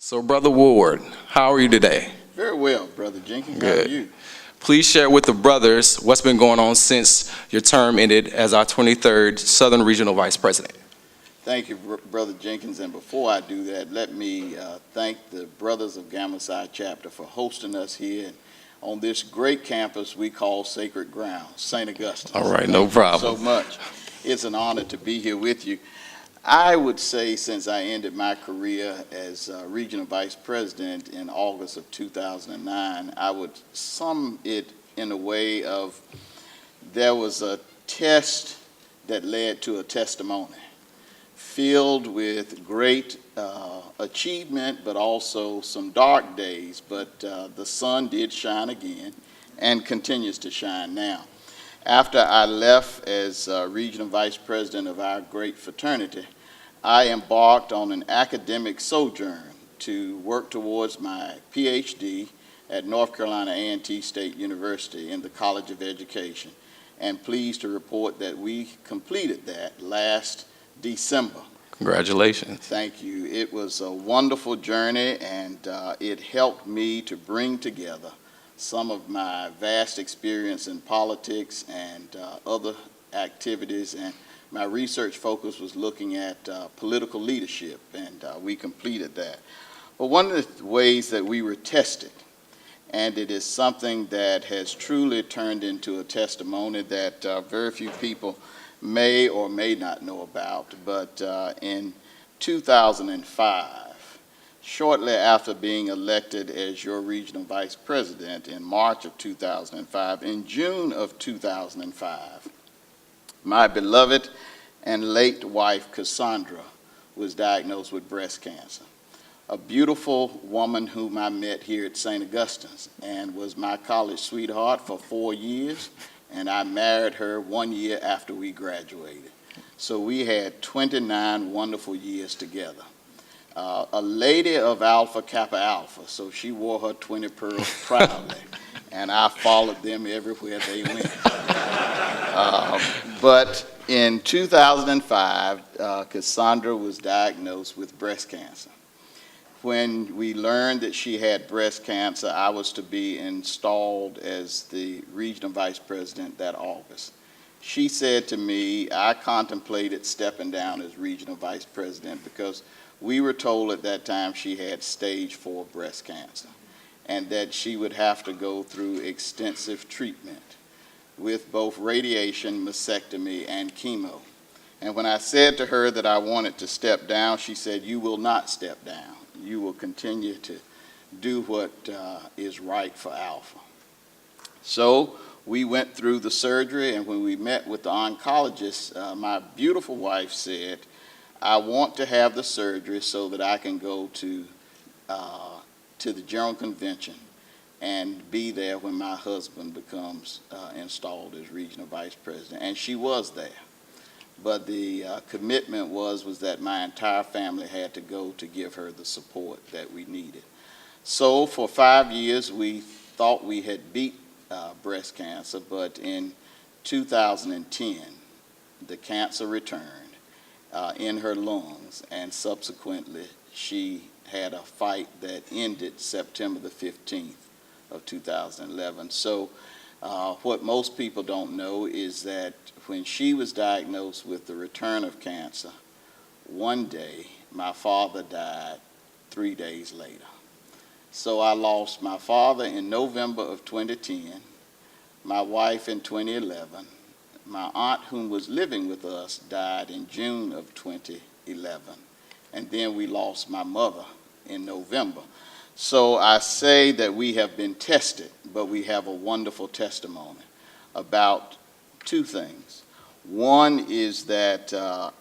So, Brother Woodward, how are you today? Very well, Brother Jenkins. Good. How are you? Please share with the brothers what's been going on since your term ended as our 23rd Southern Regional Vice President. Thank you, Brother Jenkins. And before I do that, let me thank the Brothers of Gamma Psi Chapter for hosting us here on this great campus we call Sacred Ground, St. Augustine. All right, no problem. So much. It's an honor to be here with you. I would say since I ended my career as Regional Vice President in August of 2009, I would sum it in a way of there was a test that led to a testimony filled with great achievement, but also some dark days. But the sun did shine again and continues to shine now. After I left as Regional Vice President of our great fraternity, I embarked on an academic sojourn to work towards my PhD at North Carolina A&T State University in the College of Education, and pleased to report that we completed that last December. Congratulations. Thank you. It was a wonderful journey, and it helped me to bring together some of my vast experience in politics and other activities, and my research focus was looking at political leadership, and we completed that. But one of the ways that we were tested, and it is something that has truly turned into a testimony that very few people may or may not know about, but in 2005, shortly after being elected as your regional vice president in March of 2005, in June of 2005, my beloved and late wife, Cassandra, was diagnosed with breast cancer. A beautiful woman whom I met here at St. Augustine's and was my college sweetheart for 4 years, and I married her 1 year after we graduated. So we had 29 wonderful years together. A lady of Alpha Kappa Alpha, so she wore her 20 pearls proudly, and I followed them everywhere they went. But in 2005, Cassandra was diagnosed with breast cancer. When we learned that she had breast cancer, I was to be installed as the regional vice president that August. She said to me, I contemplated stepping down as regional vice president because we were told at that time she had stage 4 breast cancer and that she would have to go through extensive treatment with both radiation, mastectomy, and chemo. And when I said to her that I wanted to step down, she said, you will not step down. You will continue to do what is right for Alpha. So we went through the surgery, and when we met with the oncologist, my beautiful wife said, I want to have the surgery so that I can go to the General Convention and be there when my husband becomes installed as regional vice president. And she was there. But the commitment was that my entire family had to go to give her the support that we needed. So for 5 years, we thought we had beat breast cancer, but in 2010, the cancer returned in her lungs, and subsequently, she had a fight that ended September the 15th of 2011. So what most people don't know is that when she was diagnosed with the return of cancer, one day my father died 3 days later. So I lost my father in November of 2010, my wife in 2011, my aunt whom was living with us died in June of 2011, and then we lost my mother in November. So I say that we have been tested, but we have a wonderful testimony about two things. One is that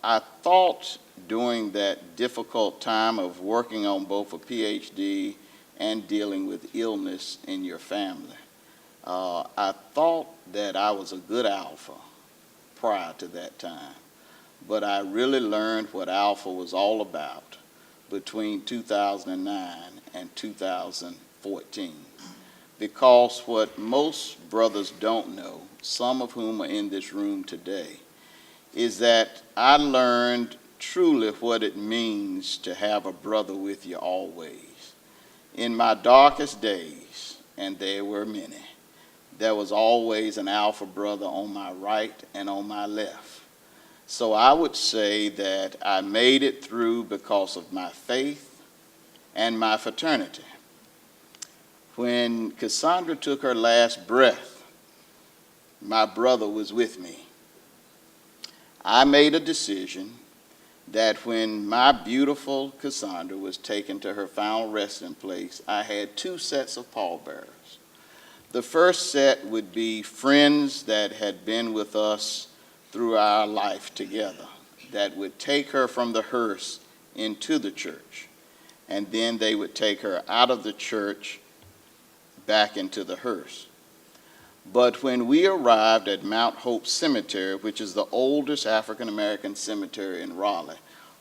I thought during that difficult time of working on both a PhD and dealing with illness in your family, I thought that I was a good Alpha prior to that time. But I really learned what Alpha was all about between 2009 and 2014. Because what most brothers don't know, some of whom are in this room today, is that I learned truly what it means to have a brother with you always. In my darkest days, and there were many, there was always an Alpha brother on my right and on my left. So I would say that I made it through because of my faith and my fraternity. When Cassandra took her last breath, my brother was with me. I made a decision that when my beautiful Cassandra was taken to her final resting place, I had two sets of pallbearers. The first set would be friends that had been with us through our life together, that would take her from the hearse into the church, and then they would take her out of the church back into the hearse. But when we arrived at Mount Hope Cemetery, which is the oldest African American cemetery in Raleigh,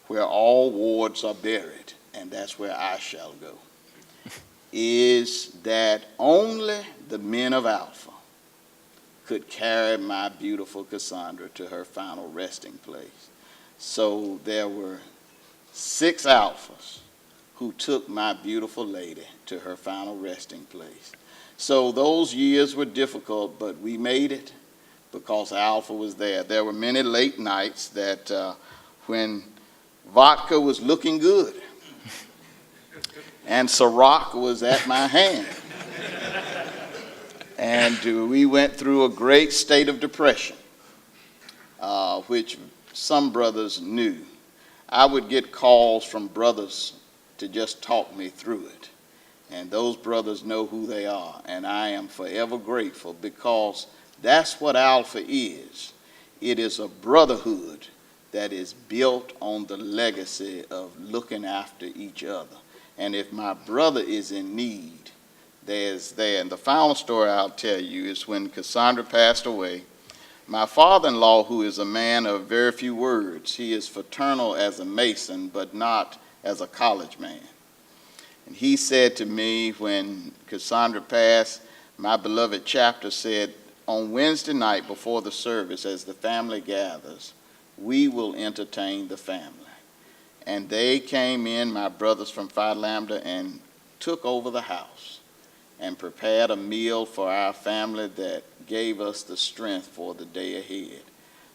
where all wards are buried, and that's where I shall go, is that only the men of Alpha could carry my beautiful Cassandra to her final resting place. So there were 6 Alphas who took my beautiful lady to her final resting place. So those years were difficult, but we made it because Alpha was there. There were many late nights that when vodka was looking good and Ciroc was at my hand, and we went through a great state of depression, which some brothers knew. I would get calls from brothers to just talk me through it. And those brothers know who they are. And I am forever grateful because that's what Alpha is. It is a brotherhood that is built on the legacy of looking after each other. And if my brother is in need, there's there. And the final story I'll tell you is when Cassandra passed away, my father-in-law, who is a man of very few words, he is fraternal as a Mason, but not as a college man. And he said to me when Cassandra passed, my beloved chapter said, on Wednesday night before the service, as the family gathers, we will entertain the family. And they came in, my brothers from Phi Lambda, and took over the house and prepared a meal for our family that gave us the strength for the day ahead.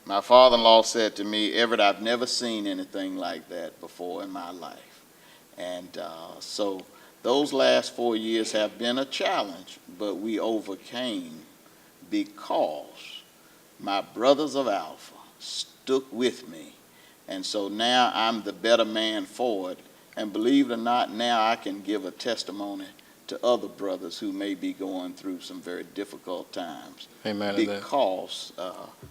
My father-in-law said to me, Everett, I've never seen anything like that before in my life. And so those last 4 years have been a challenge, but we overcame because my brothers of Alpha stuck with me. And so now I'm the better man for it. And believe it or not, now I can give a testimony to other brothers who may be going through some very difficult times. Amen. Because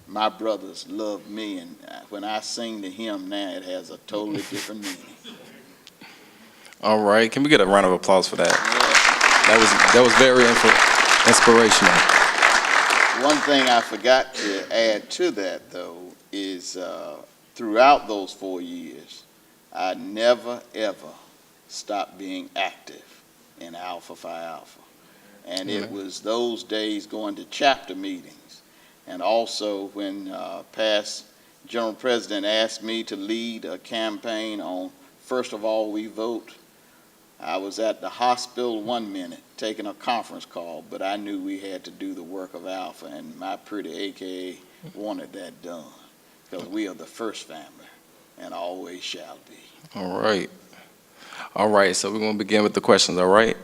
my brothers love me, and when I sing to him now, it has a totally different meaning. All right. Can we get a round of applause for that? That was very inspirational. One thing I forgot to add to that, though, is throughout those 4 years, I never, ever stopped being active in Alpha Phi Alpha. And it was those days going to chapter meetings. And also when past General President asked me to lead a campaign on First of All We Vote, I was at the hospital 1 minute taking a conference call, but I knew we had to do the work of Alpha, and my pretty AKA wanted that done because we are the first family and always shall be. All right. All right, so we're going to begin with the questions, all right?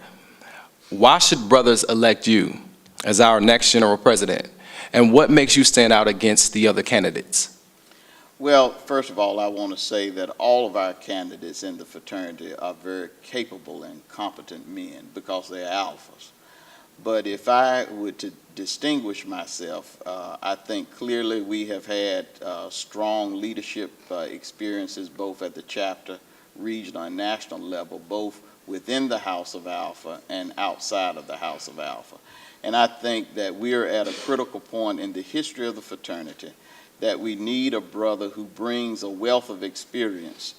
Why should brothers elect you as our next general president? And what makes you stand out against the other candidates? Well, first of all, I want to say that all of our candidates in the fraternity are very capable and competent men because they're alphas. But if I were to distinguish myself, I think clearly we have had strong leadership experiences both at the chapter, regional, and national level, both within the House of Alpha and outside of the House of Alpha. And I think that we are at a critical point in the history of the fraternity that we need a brother who brings a wealth of experience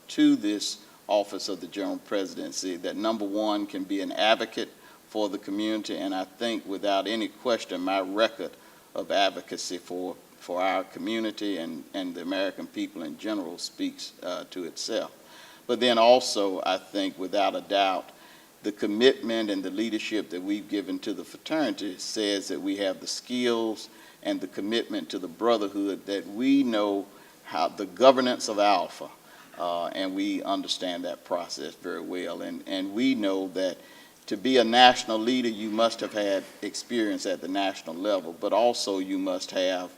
to this office of the General Presidency, that number one can be an advocate for the community, and I think without any question my record of advocacy for for our community and the American people in general speaks to itself. But then also, I think, without a doubt, the commitment and the leadership that we've given to the fraternity says that we have the skills and the commitment to the brotherhood, that we know how the governance of Alpha, and we understand that process very well. And we know that to be a national leader, you must have had experience at the national level, but also you must have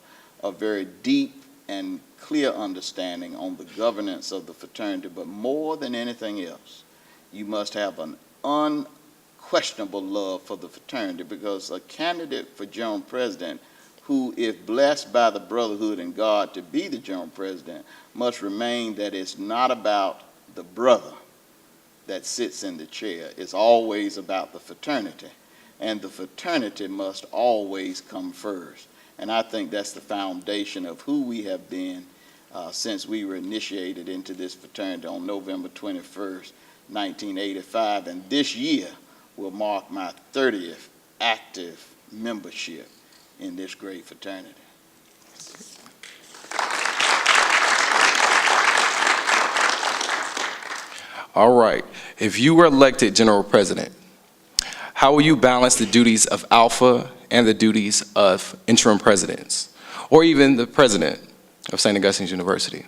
a very deep and clear understanding on the governance of the fraternity. But more than anything else, you must have an unquestionable love for the fraternity, because a candidate for general president who, if blessed by the brotherhood and God to be the general president, must remain that it's not about the brother that sits in the chair. It's always about the fraternity, and the fraternity must always come first. And I think that's the foundation of who we have been since we were initiated into this fraternity on November 21st, 1985. And this year will mark my 30th active membership in this great fraternity. All right. If you were elected general president, how will you balance the duties of Alpha and the duties of interim presidents, or even the president of St. Augustine's University?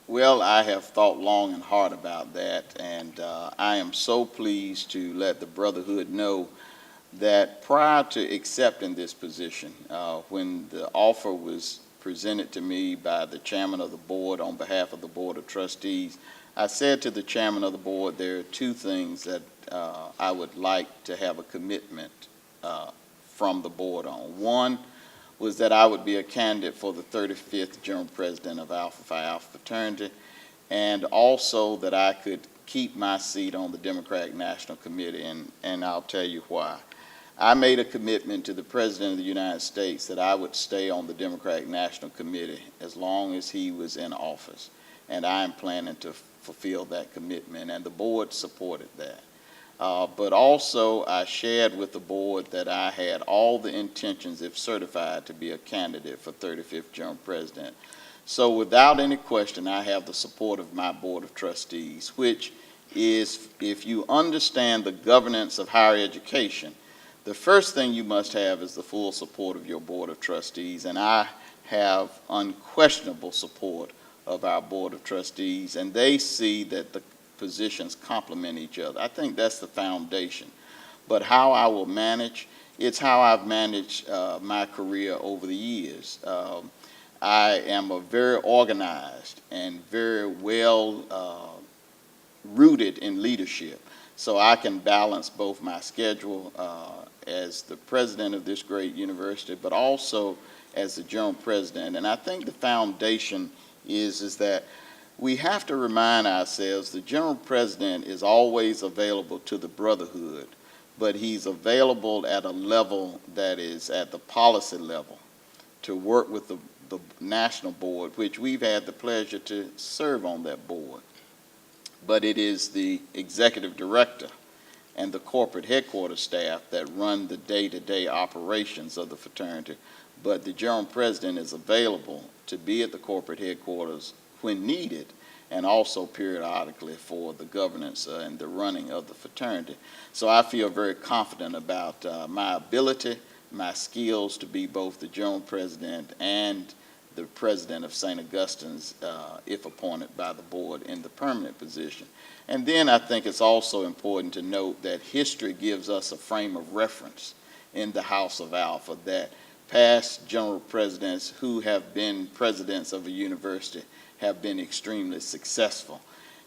Well, I have thought long and hard about that, and I am so pleased to let the brotherhood know that prior to accepting this position, when the offer was presented to me by the chairman of the board on behalf of the Board of Trustees, I said to the chairman of the board, there are two things that I would like to have a commitment from the board on. One was that I would be a candidate for the 35th General President of Alpha Phi Alpha Fraternity, and also that I could keep my seat on the Democratic National Committee, and I'll tell you why. I made a commitment to the President of the United States that I would stay on the Democratic National Committee as long as he was in office, and I am planning to fulfill that commitment, and the board supported that. But also, I shared with the board that I had all the intentions, if certified, to be a candidate for 35th General President. So without any question, I have the support of my Board of Trustees, which is, if you understand the governance of higher education, the first thing you must have is the full support of your Board of Trustees, and I have unquestionable support of our Board of Trustees, and they see that the positions complement each other. I think that's the foundation. But how I will manage, it's how I've managed my career over the years. I am a very organized and very well rooted in leadership, so I can balance both my schedule as the president of this great university, but also as the general president. And I think the foundation is that we have to remind ourselves the general president is always available to the brotherhood, but he's available at a level that is at the policy level to work with the national board, which we've had the pleasure to serve on that board. But it is the executive director and the corporate headquarters staff that run the day-to-day operations of the fraternity. But the general president is available to be at the corporate headquarters when needed, and also periodically for the governance and the running of the fraternity. So I feel very confident about my ability, my skills to be both the general president and the president of St. Augustine's, if appointed by the board in the permanent position. And then I think it's also important to note that history gives us a frame of reference in the House of Alpha, that past general presidents who have been presidents of a university have been extremely successful,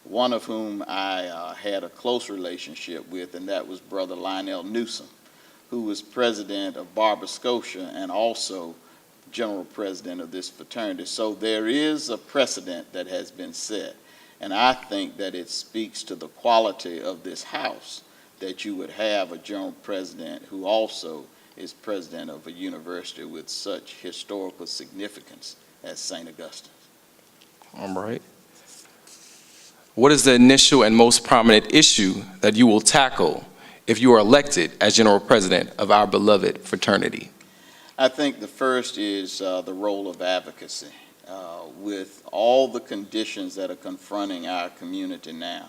one of whom I had a close relationship with, and that was Brother Lionel Newsom, who was president of Barber Scotia and also general president of this fraternity. So there is a precedent that has been set, and I think that it speaks to the quality of this house that you would have a general president who also is president of a university with such historical significance as St. Augustine. All right. What is the initial and most prominent issue that you will tackle if you are elected as general president of our beloved fraternity? I think the first is the role of advocacy. With all the conditions that are confronting our community now,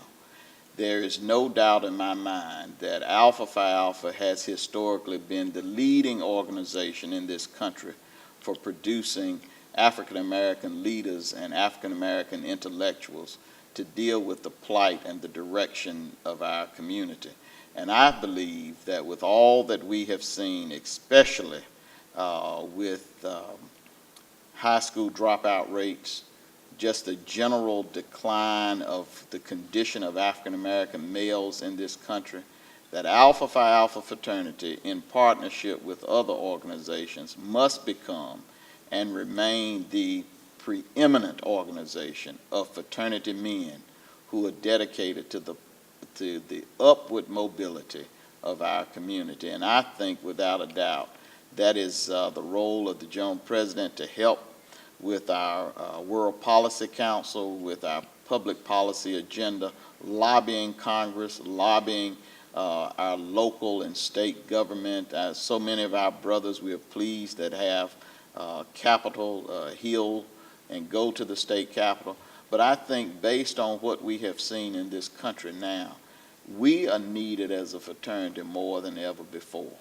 there is no doubt in my mind that Alpha Phi Alpha has historically been the leading organization in this country for producing African American leaders and African American intellectuals to deal with the plight and the direction of our community. And I believe that with all that we have seen, especially with high school dropout rates, just the general decline of the condition of African American males in this country, that Alpha Phi Alpha fraternity, in partnership with other organizations, must become and remain the preeminent organization of fraternity men who are dedicated to the upward mobility of our community. And I think, without a doubt, that is the role of the General President to help with our World Policy Council, with our public policy agenda, lobbying Congress, lobbying our local and state government. So many of our brothers, we are pleased that have Capitol Hill and go to the state capitol. But I think based on what we have seen in this country now, we are needed as a fraternity more than ever before.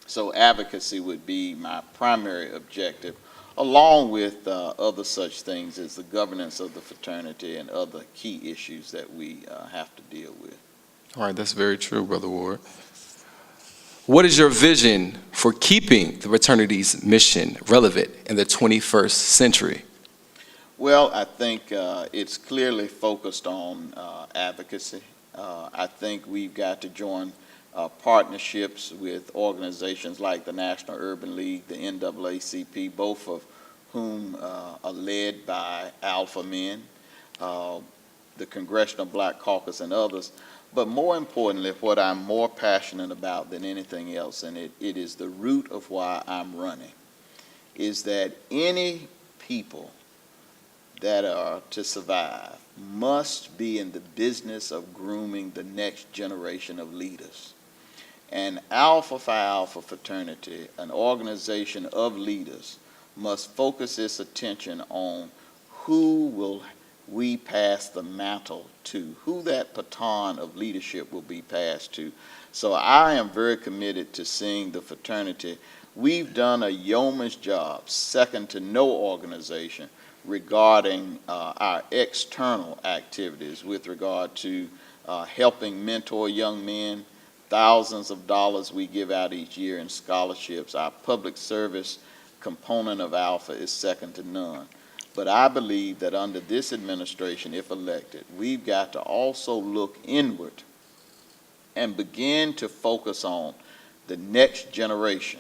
So advocacy would be my primary objective, along with other such things as the governance of the fraternity and other key issues that we have to deal with. All right, that's very true, Brother Ward. What is your vision for keeping the fraternity's mission relevant in the 21st century? Well, I think it's clearly focused on advocacy. I think we've got to join partnerships with organizations like the National Urban League, the NAACP, both of whom are led by alpha men, the Congressional Black Caucus and others. But more importantly, what I'm more passionate about than anything else, and it is the root of why I'm running, is that any people that are to survive must be in the business of grooming the next generation of leaders. And Alpha Phi Alpha fraternity, an organization of leaders, must focus its attention on who will we pass the mantle to, who that baton of leadership will be passed to. So I am very committed to seeing the fraternity. We've done a yeoman's job, second to no organization, regarding our external activities with regard to helping mentor young men. Thousands of dollars we give out each year in scholarships. Our public service component of Alpha is second to none. But I believe that under this administration, if elected, we've got to also look inward and begin to focus on the next generation,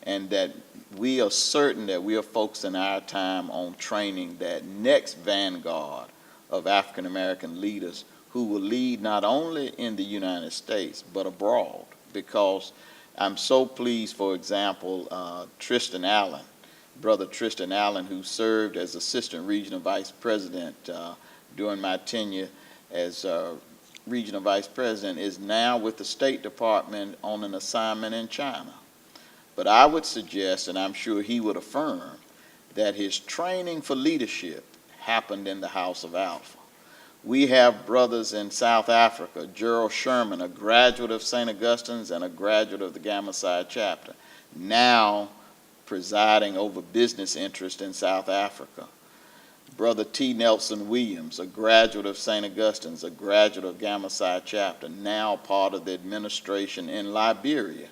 and that we are certain that we are focusing our time on training that next vanguard of African American leaders who will lead not only in the United States but abroad. Because I'm so pleased, for example, Tristan Allen, Brother Tristan Allen, who served as Assistant Regional Vice President during my tenure as Regional Vice President, is now with the State Department on an assignment in China. But I would suggest, and I'm sure he would affirm, that his training for leadership happened in the House of Alpha. We have brothers in South Africa, Gerald Sherman, a graduate of St. Augustine's and a graduate of the Gamma Psi chapter, now presiding over business interest in South Africa. Brother T. Nelson Williams, a graduate of St. Augustine's, a graduate of Gamma Psi chapter, now part of the administration in Liberia.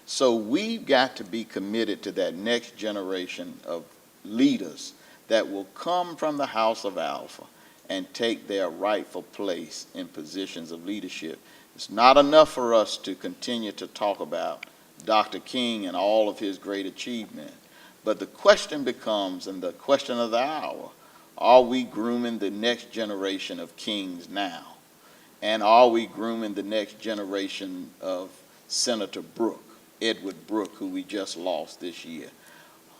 So we've got to be committed to that next generation of leaders that will come from the House of Alpha and take their rightful place in positions of leadership. It's not enough for us to continue to talk about Dr. King and all of his great achievement, but the question becomes, and the question of the hour, are we grooming the next generation of kings now? And are we grooming the next generation of Senator Brooke, Edward Brooke, who we just lost this year?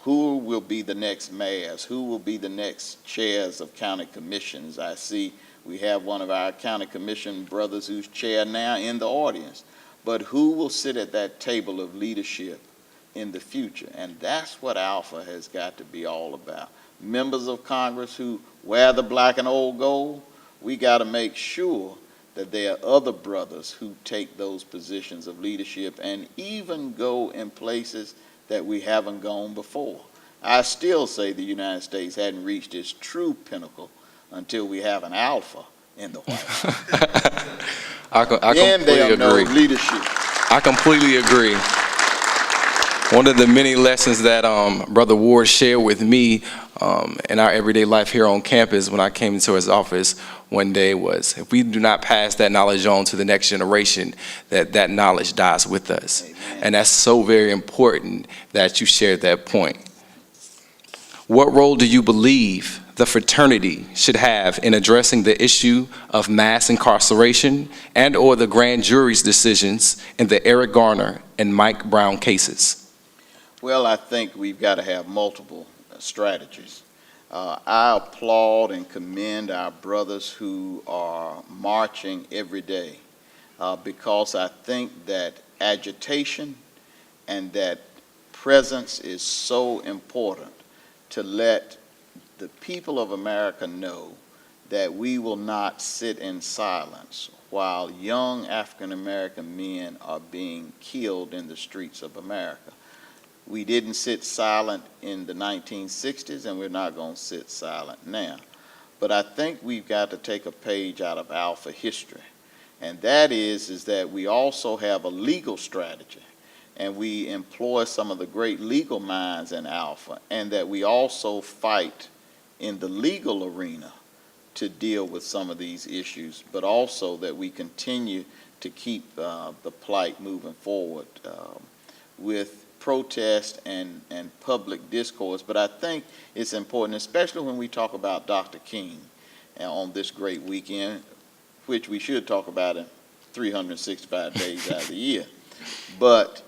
Who will be the next mayors? Who will be the next chairs of county commissions? I see we have one of our county commission brothers who's chair now in the audience. But who will sit at that table of leadership in the future. And that's what Alpha has got to be all about. Members of Congress who wear the black and old gold, we got to make sure that there are other brothers who take those positions of leadership and even go in places that we haven't gone before. I still say the United States hadn't reached its true pinnacle until we have an Alpha in the White House. I Then they'll know completely agree. leadership. I completely agree. One of the many lessons that Brother Ward shared with me in our everyday life here on campus when I came into his office one day was, if we do not pass that knowledge on to the next generation, that knowledge dies with us. Amen. And that's so very important that you shared that point. What role do you believe the fraternity should have in addressing the issue of mass incarceration and or the grand jury's decisions in the Eric Garner and Mike Brown cases? Well, I think we've got to have multiple strategies. I applaud and commend our brothers who are marching every day because I think that agitation and that presence is so important to let the people of America know that we will not sit in silence while young African American men are being killed in the streets of America. We didn't sit silent in the 1960s, and we're not going to sit silent now. But I think we've got to take a page out of Alpha history, and that is that we also have a legal strategy, and we employ some of the great legal minds in Alpha, and that we also fight in the legal arena to deal with some of these issues, but also that we continue to keep the plight moving forward with protest and public discourse. But I think it's important, especially when we talk about Dr. King on this great weekend, which we should talk about in 365 days out of the year. But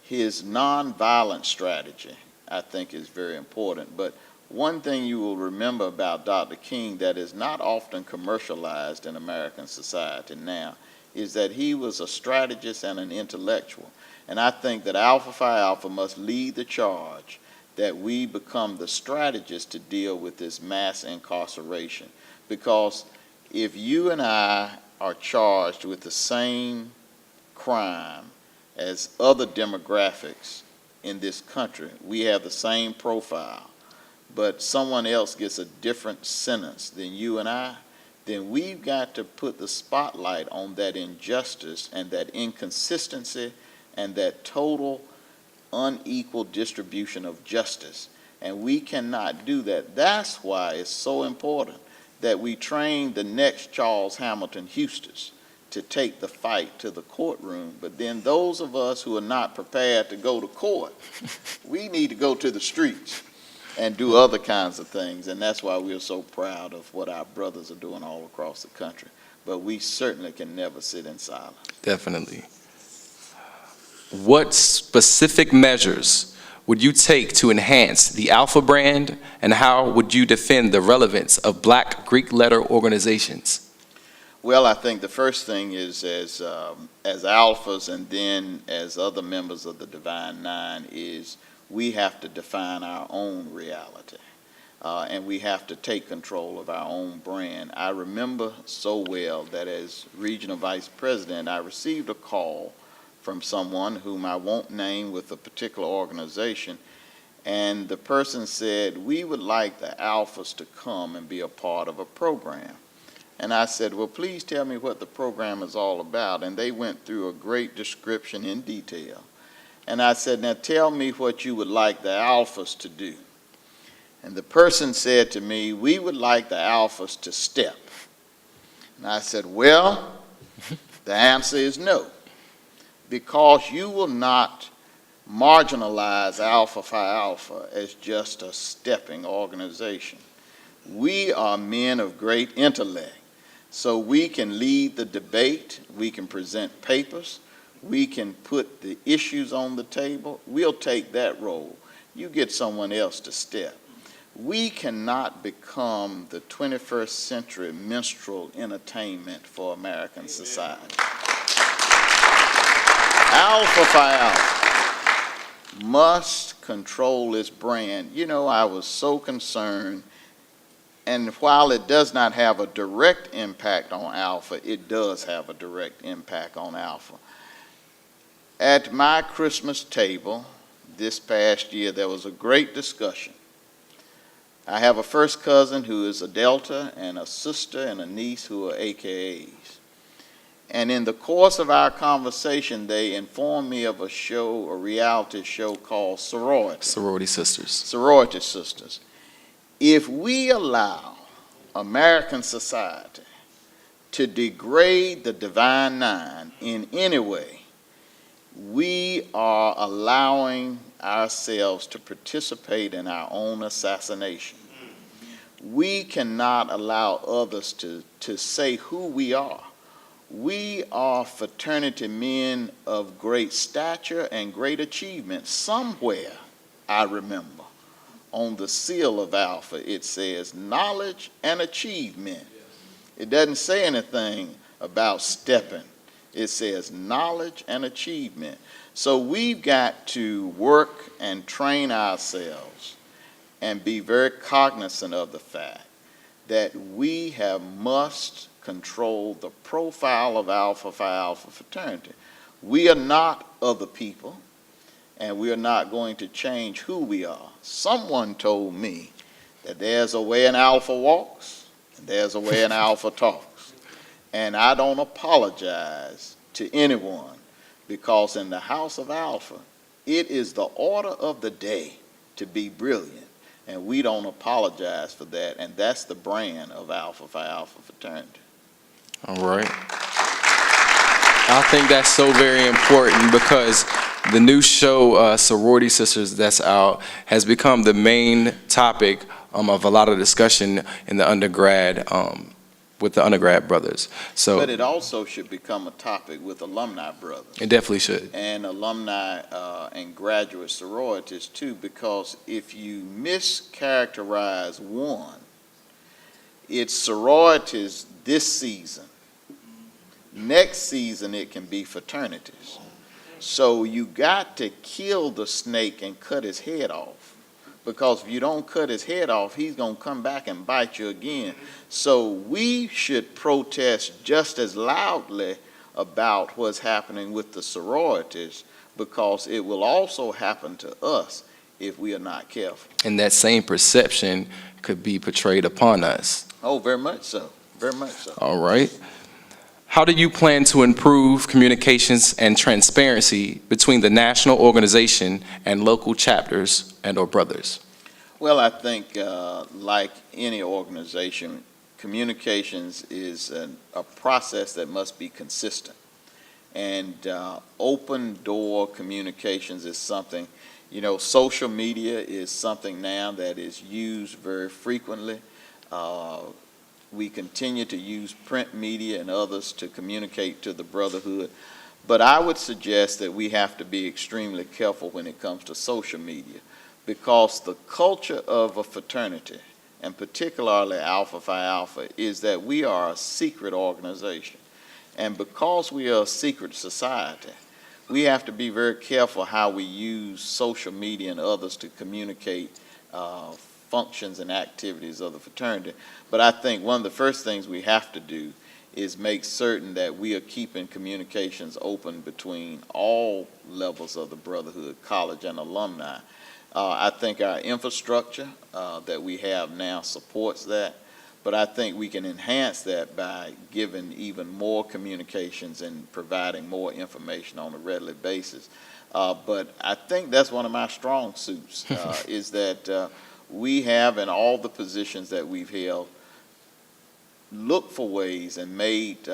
his nonviolent strategy, I think, is very important. But one thing you will remember about Dr. King that is not often commercialized in American society now is that he was a strategist and an intellectual. And I think that Alpha Phi Alpha must lead the charge that we become the strategist to deal with this mass incarceration. Because if you and I are charged with the same crime as other demographics in this country, we have the same profile, but someone else gets a different sentence than you and I, then we've got to put the spotlight on that injustice and that inconsistency and that total unequal distribution of justice. And we cannot do that. That's why it's so important that we train the next Charles Hamilton Houston to take the fight to the courtroom. But then those of us who are not prepared to go to court, we need to go to the streets and do other kinds of things. And that's why we're so proud of what our brothers are doing all across the country. But we certainly can never sit in silence. Definitely. What specific measures would you take to enhance the Alpha brand, and how would you defend the relevance of Black Greek letter organizations? Well, I think the first thing is as Alphas and then as other members of the Divine Nine is we have to define our own reality. And we have to take control of our own brand. I remember so well that as Regional Vice President, I received a call from someone whom I won't name with a particular organization, and the person said, we would like the Alphas to come and be a part of a program. And I said, well, please tell me what the program is all about. And they went through a great description in detail. And I said, now tell me what you would like the Alphas to do. And the person said to me, we would like the Alphas to step. And I said, well, the answer is no, because you will not marginalize Alpha Phi Alpha as just a stepping organization. We are men of great intellect, so we can lead the debate, we can present papers, we can put the issues on the table. We'll take that role. You get someone else to step. We cannot become the 21st century minstrel entertainment for American society. Alpha Phi Alpha, must control its brand. You know, I was so concerned, and while it does not have a direct impact on Alpha, it does have a direct impact on Alpha. At my Christmas table this past year, there was a great discussion. I have a first cousin who is a Delta and a sister and a niece who are AKAs. And in the course of our conversation, they informed me of a show, a reality show called Sorority. Sorority Sisters. Sorority Sisters. If we allow American society to degrade the Divine Nine in any way, we are allowing ourselves to participate in our own assassination. We cannot allow others to say who we are. We are fraternity men of great stature and great achievement. Somewhere, I remember, on the seal of Alpha, it says knowledge and achievement. It doesn't say anything about stepping. It says knowledge and achievement. So we've got to work and train ourselves and be very cognizant of the fact that we must control the profile of Alpha Phi Alpha fraternity. We are not other people, and we are not going to change who we are. Someone told me that there's a way an Alpha walks, and there's a way an Alpha talks. And I don't apologize to anyone, because in the house of Alpha, it is the order of the day to be brilliant, and we don't apologize for that, and that's the brand of Alpha Phi Alpha fraternity. All right. I think that's so very important, because the new show, Sorority Sisters, that's out, has become the main topic of a lot of discussion in the undergrad, with the undergrad brothers. So, But it also should become a topic with alumni brothers. it definitely should. And alumni and graduate sororities too, because if you mischaracterize one, it's sororities this season. Next season it can be fraternities. So you got to kill the snake and cut his head off, because if you don't cut his head off, he's going to come back and bite you again. So we should protest just as loudly about what's happening with the sororities, because it will also happen to us if we are not careful. And that same perception could be portrayed upon us. Oh, very much so. Very much so. All right. How do you plan to improve communications and transparency between the national organization and local chapters and/or brothers? Well, I think like any organization, communications is a process that must be consistent. And open door communications is something, you know, social media is something now that is used very frequently. We continue to use print media and others to communicate to the brotherhood. But I would suggest that we have to be extremely careful when it comes to social media, because the culture of a fraternity, and particularly Alpha Phi Alpha, is that we are a secret organization. And because we are a secret society, we have to be very careful how we use social media and others to communicate functions and activities of the fraternity. But I think one of the first things we have to do is make certain that we are keeping communications open between all levels of the brotherhood, college and alumni. I think our infrastructure that we have now supports that, but I think we can enhance that by giving even more communications and providing more information on a regular basis. But I think that's one of my strong suits, is that we have, in all the positions that we've held, looked for ways and made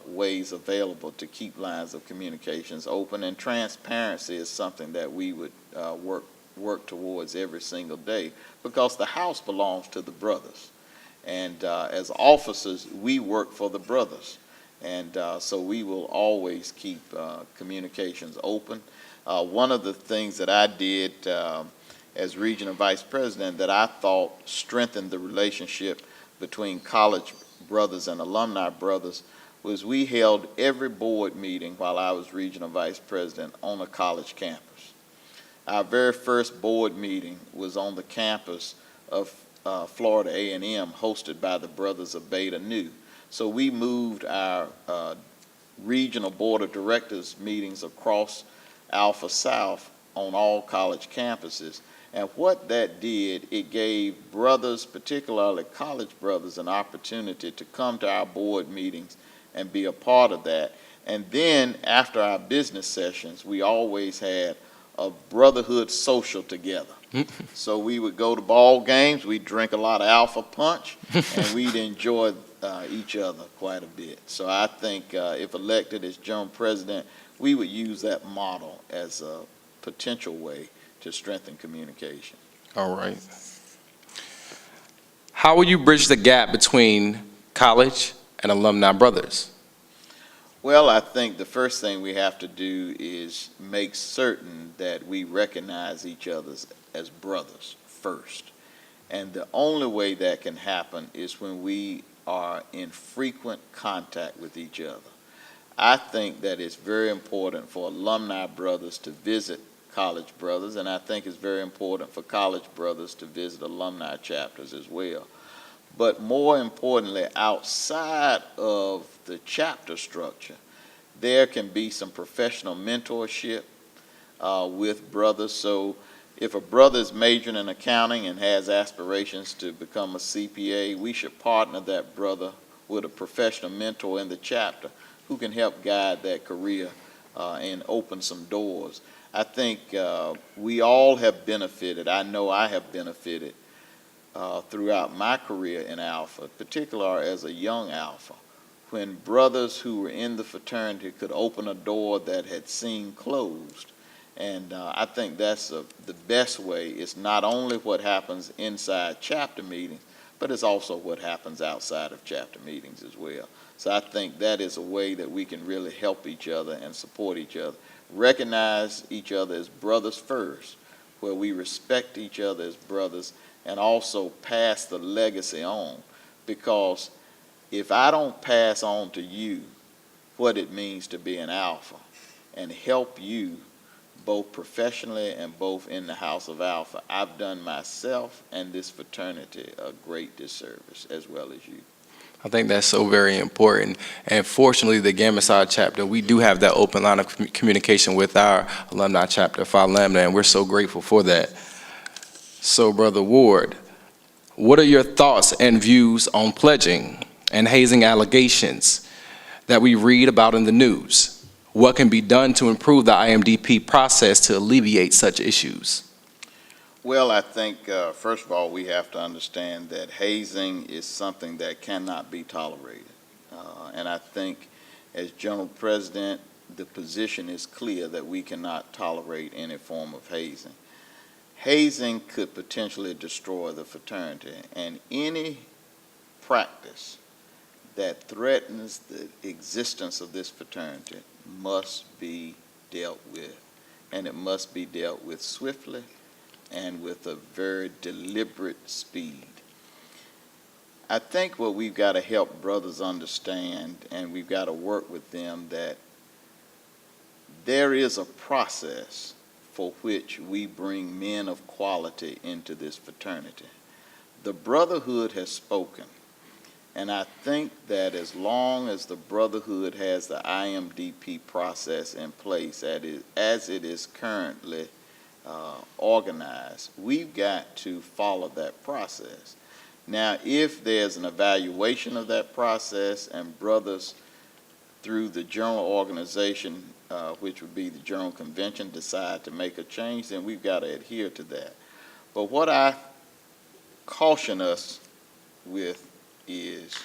ways available to keep lines of communications open, and transparency is something that we would work towards every single day, because the house belongs to the brothers, and as officers we work for the brothers, and so we will always keep communications open. One of the things that I did as regional vice president that I thought strengthened the relationship between college brothers and alumni brothers was we held every board meeting while I was regional vice president on a college campus. Our very first board meeting was on the campus of Florida A&M, hosted by the Brothers of Beta Nu. So we moved our regional board of directors meetings across Alpha South on all college campuses. And what that did, it gave brothers, particularly college brothers, an opportunity to come to our board meetings and be a part of that. And then after our business sessions, we always had a brotherhood social together. So we would go to ball games, we'd drink a lot of Alpha Punch, and we'd enjoy each other quite a bit. So I think if elected as general president, we would use that model as a potential way to strengthen communication. All right. How will you bridge the gap between college and alumni brothers? Well, I think the first thing we have to do is make certain that we recognize each other as brothers first. And the only way that can happen is when we are in frequent contact with each other. I think that it's very important for alumni brothers to visit college brothers, and I think it's very important for college brothers to visit alumni chapters as well. But more importantly, outside of the chapter structure, there can be some professional mentorship with brothers. So if a brother is majoring in accounting and has aspirations to become a CPA, we should partner that brother with a professional mentor in the chapter who can help guide that career and open some doors. I think we all have benefited. I know I have benefited throughout my career in Alpha, particularly as a young Alpha, when brothers who were in the fraternity could open a door that had seemed closed. And I think that's the best way. It's not only what happens inside chapter meetings, but it's also what happens outside of chapter meetings as well. So I think that is a way that we can really help each other and support each other. Recognize each other as brothers first, where we respect each other as brothers, and also pass the legacy on. Because if I don't pass on to you what it means to be an Alpha and help you both professionally and both in the House of Alpha, I've done myself and this fraternity a great disservice, as well as you. I think that's so very important. And fortunately, the Gamma Psi chapter, we do have that open line of communication with our alumni chapter, Phi Lambda, and we're so grateful for that. So, Brother Ward, what are your thoughts and views on pledging and hazing allegations that we read about in the news? What can be done to improve the IMDP process to alleviate such issues? Well, I think, first of all, we have to understand that hazing is something that cannot be tolerated. And I think as General President, the position is clear that we cannot tolerate any form of hazing. Hazing could potentially destroy the fraternity, and any practice that threatens the existence of this fraternity must be dealt with, and it must be dealt with swiftly and with a very deliberate speed. I think what we've got to help brothers understand, and we've got to work with them, that there is a process for which we bring men of quality into this fraternity. The Brotherhood has spoken, and I think that as long as the Brotherhood has the IMDP process in place as it is currently organized, we've got to follow that process. Now, if there's an evaluation of that process and brothers through the general organization, which would be the General Convention, decide to make a change, then we've got to adhere to that. But what I caution us with is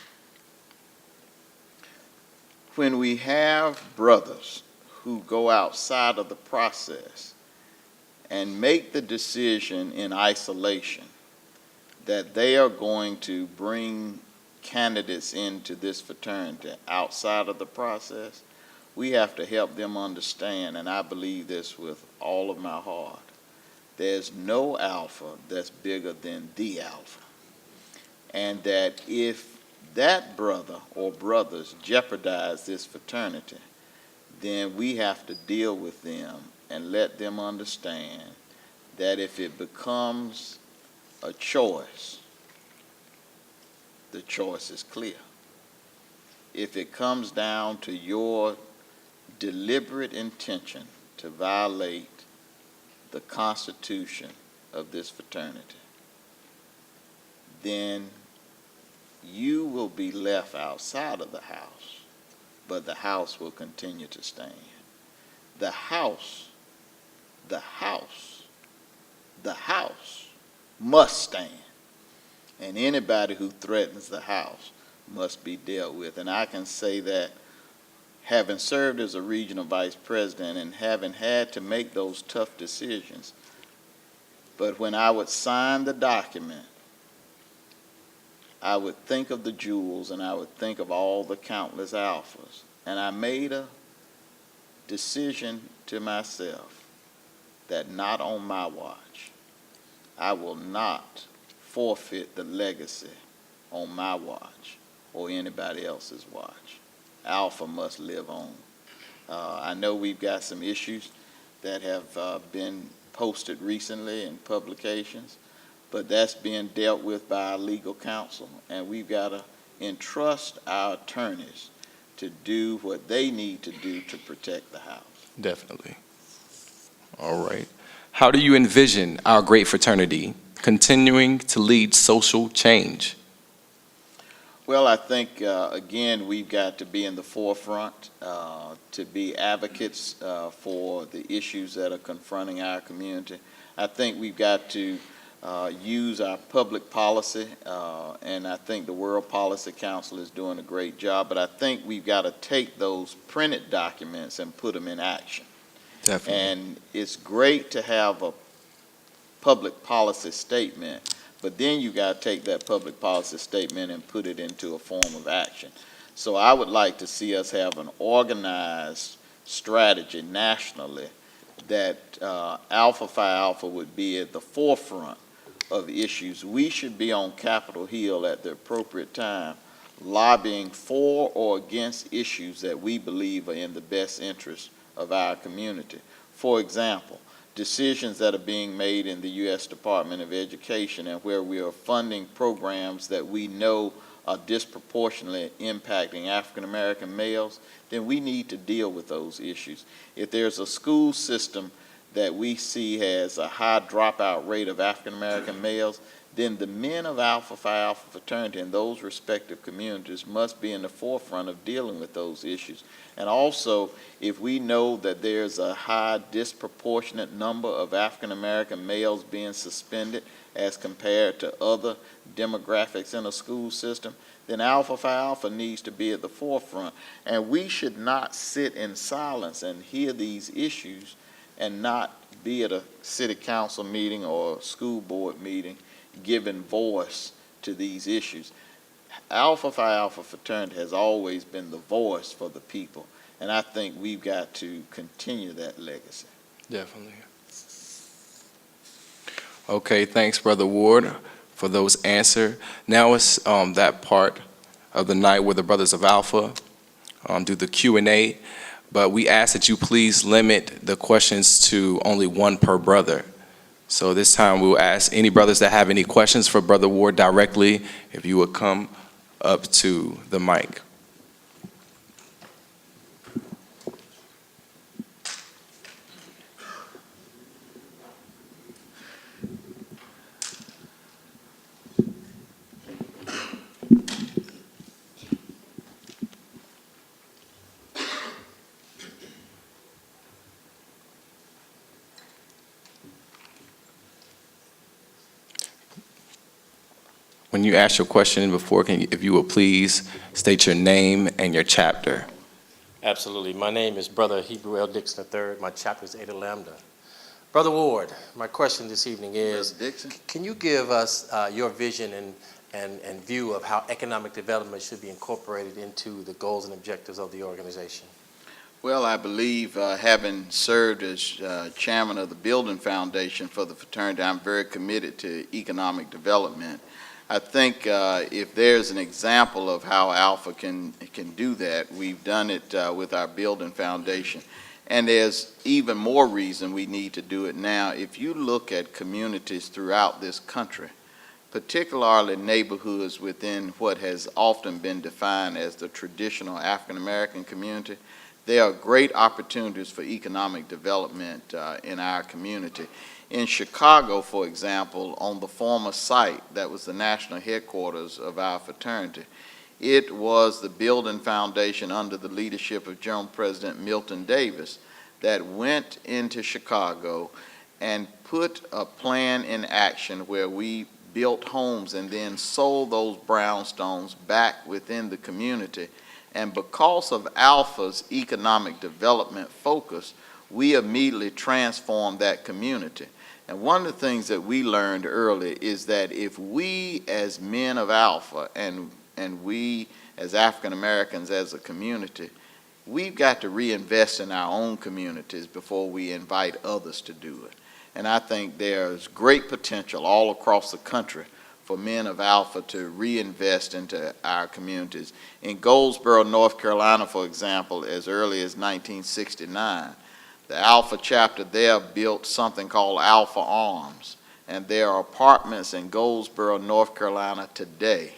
when we have brothers who go outside of the process and make the decision in isolation that they are going to bring candidates into this fraternity outside of the process, we have to help them understand, and I believe this with all of my heart, there's no Alpha that's bigger than the Alpha. And that if that brother or brothers jeopardize this fraternity, then we have to deal with them and let them understand that if it becomes a choice, the choice is clear. If it comes down to your deliberate intention to violate the Constitution of this fraternity, then you will be left outside of the house, but the house will continue to stand. The house must stand. And anybody who threatens the house must be dealt with. And I can say that having served as a regional vice president and having had to make those tough decisions, but when I would sign the document, I would think of the jewels and I would think of all the countless alphas. And I made a decision to myself that not on my watch. I will not forfeit the legacy on my watch or anybody else's watch. Alpha must live on. I know we've got some issues that have been posted recently in publications, but that's being dealt with by our legal counsel, and we've got to entrust our attorneys to do what they need to do to protect the house. Definitely. All right. How do you envision our great fraternity continuing to lead social change? Well, I think, again, we've got to be in the forefront, to be advocates for the issues that are confronting our community. I think we've got to use our public policy, and I think the World Policy Council is doing a great job, but I think we've got to take those printed documents and put them in action. Definitely. And it's great to have a public policy statement, but then you got to take that public policy statement and put it into a form of action. So I would like to see us have an organized strategy nationally that Alpha Phi Alpha would be at the forefront of issues. We should be on Capitol Hill at the appropriate time, lobbying for or against issues that we believe are in the best interest of our community. For example, decisions that are being made in the U.S. Department of Education and where we are funding programs that we know are disproportionately impacting African American males, then we need to deal with those issues. If there's a school system that we see has a high dropout rate of African American males, then the men of Alpha Phi Alpha fraternity in those respective communities must be in the forefront of dealing with those issues. And also, if we know that there's a high disproportionate number of African American males being suspended as compared to other demographics in a school system, then Alpha Phi Alpha needs to be at the forefront. And we should not sit in silence and hear these issues and not be at a city council meeting or a school board meeting giving voice to these issues. Alpha Phi Alpha fraternity has always been the voice for the people, and I think we've got to continue that legacy. Definitely. Okay, thanks, Brother Ward, for those answers. Now it's that part of the night where the Brothers of Alpha do the Q&A, but we ask that you please limit the questions to only one per brother. So this time we'll ask any brothers that have any questions for Brother Ward directly, if you would come up to the mic. When you ask your question before, if you would please state your name and your chapter. Absolutely. My name is Brother Hebrew L. Dixon III. My chapter is Eta Lambda. Brother Ward, my question this evening is, can you give us your vision and view of how economic development should be incorporated into the goals and objectives of the organization? Well, I believe, having served as chairman of the Building Foundation for the fraternity, I'm very committed to economic development. I think if there's an example of how Alpha can do that, we've done it with our Building Foundation. And there's even more reason we need to do it now. If you look at communities throughout this country, particularly neighborhoods within what has often been defined as the traditional African American community, there are great opportunities for economic development in our community. In Chicago, for example, on the former site that was the national headquarters of our fraternity, it was the building foundation under the leadership of General President Milton Davis that went into Chicago and put a plan in action where we built homes and then sold those brownstones back within the community. And because of Alpha's economic development focus, we immediately transformed that community. And one of the things that we learned early is that if we as men of Alpha and we as African Americans as a community, we've got to reinvest in our own communities before we invite others to do it. And I think there's great potential all across the country for men of Alpha to reinvest into our communities. In Goldsboro, North Carolina, for example, as early as 1969, the Alpha chapter there built something called Alpha Arms, and there are apartments in Goldsboro, North Carolina today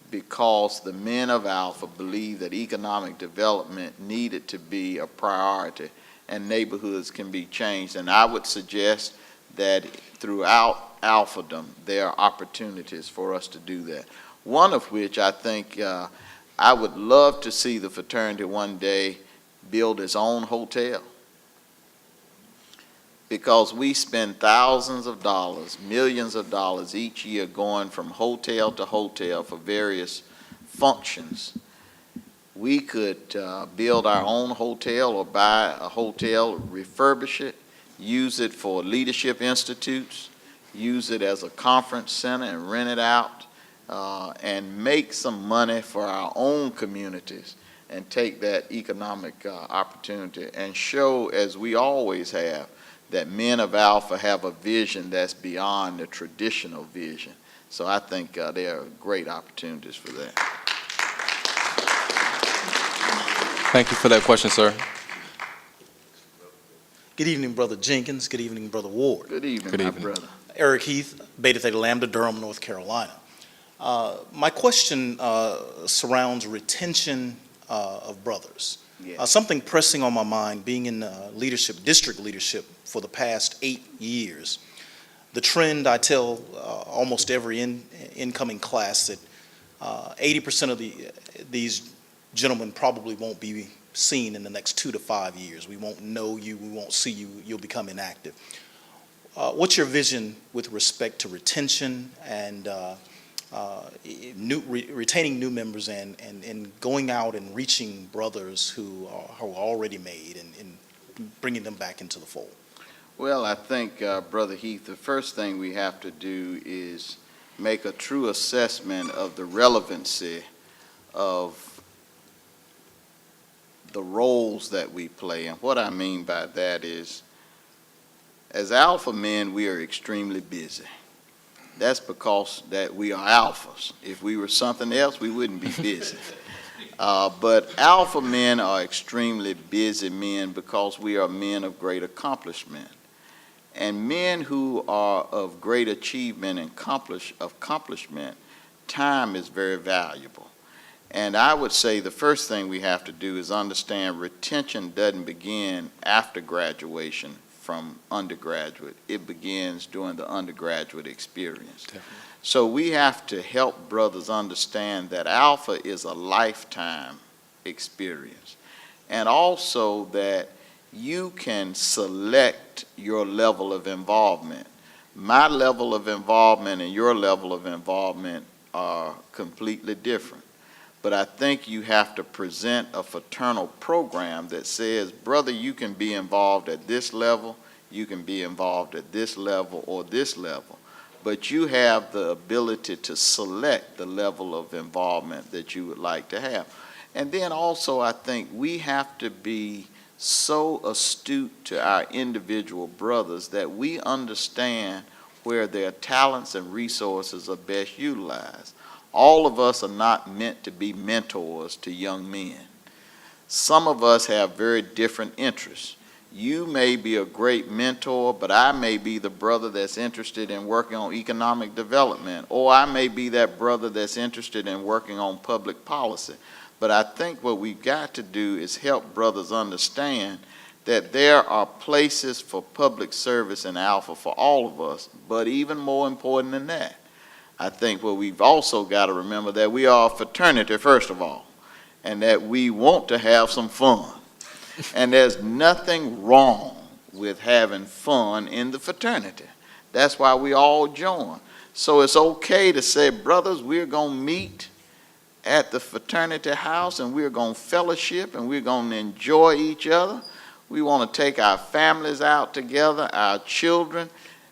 because the men of Alpha believe that economic development needed to be a priority and neighborhoods can be changed. And I would suggest that throughout Alphadom, there are opportunities for us to do that. One of which I think I would love to see the fraternity one day build its own hotel, because we spend thousands of dollars, millions of dollars each year going from hotel to hotel for various functions. We could build our own hotel or buy a hotel, refurbish it, use it for leadership institutes, use it as a conference center and rent it out, and make some money for our own communities and take that economic opportunity and show, as we always have, that men of Alpha have a vision that's beyond the traditional vision. So I think there are great opportunities for that. Thank you for that question, sir. Good evening, Brother Jenkins. Good evening, Brother Ward. Good evening, Good my evening. brother. Eric Heath, Beta Theta Lambda, Durham, North Carolina. My question surrounds retention of brothers. Yes. Something pressing on my mind, being in leadership, district leadership for the past 8 years. The trend, I tell almost every incoming class that 80% of these gentlemen probably won't be seen in the next 2 to 5 years. We won't know you, we won't see you, you'll become inactive. What's your vision with respect to retention and retaining new members and going out and reaching brothers who are already made and bringing them back into the fold? Well, I think, Brother Heath, the first thing we have to do is make a true assessment of the relevancy of the roles that we play. And what I mean by that is, as Alpha men, we are extremely busy. That's because that we are alphas. If we were something else, we wouldn't be busy. But Alpha men are extremely busy men because we are men of great accomplishment. And men who are of great achievement and accomplishment, time is very valuable. And I would say the first thing we have to do is understand retention doesn't begin after graduation from undergraduate. It begins during the undergraduate experience. Definitely. So we have to help brothers understand that Alpha is a lifetime experience. And also that you can select your level of involvement. My level of involvement and your level of involvement are completely different. But I think you have to present a fraternal program that says, brother, you can be involved at this level, you can be involved at this level or this level. But you have the ability to select the level of involvement that you would like to have. And then also I think we have to be so astute to our individual brothers that we understand where their talents and resources are best utilized. All of us are not meant to be mentors to young men. Some of us have very different interests. You may be a great mentor, but I may be the brother that's interested in working on economic development, or I may be that brother that's interested in working on public policy. But I think what we've got to do is help brothers understand that there are places for public service in Alpha for all of us, but even more important than that, I think what we've also got to remember that we are a fraternity, first of all, and that we want to have some fun. And there's nothing wrong with having fun in the fraternity. That's why we all join. So it's okay to say, brothers, we're going to meet at the fraternity house and we're going to fellowship and we're going to enjoy each other. We want to take our families out together, our children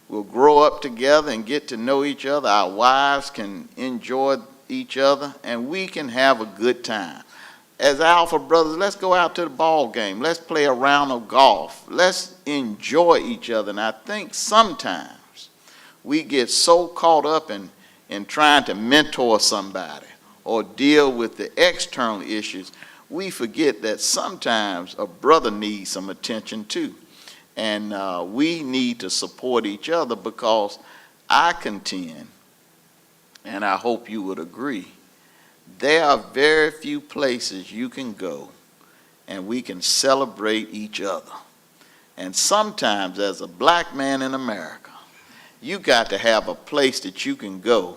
will grow up together and get to know each other. Our wives can enjoy each other and we can have a good time. As Alpha brothers, let's go out to the ball game. Let's play a round of golf. Let's enjoy each other. And I think sometimes we get so caught up in trying to mentor somebody or deal with the external issues, we forget that sometimes a brother needs some attention too. And we need to support each other because I contend, and I hope you would agree, there are very few places you can go and we can celebrate each other. And sometimes as a black man in America, you got to have a place that you can go,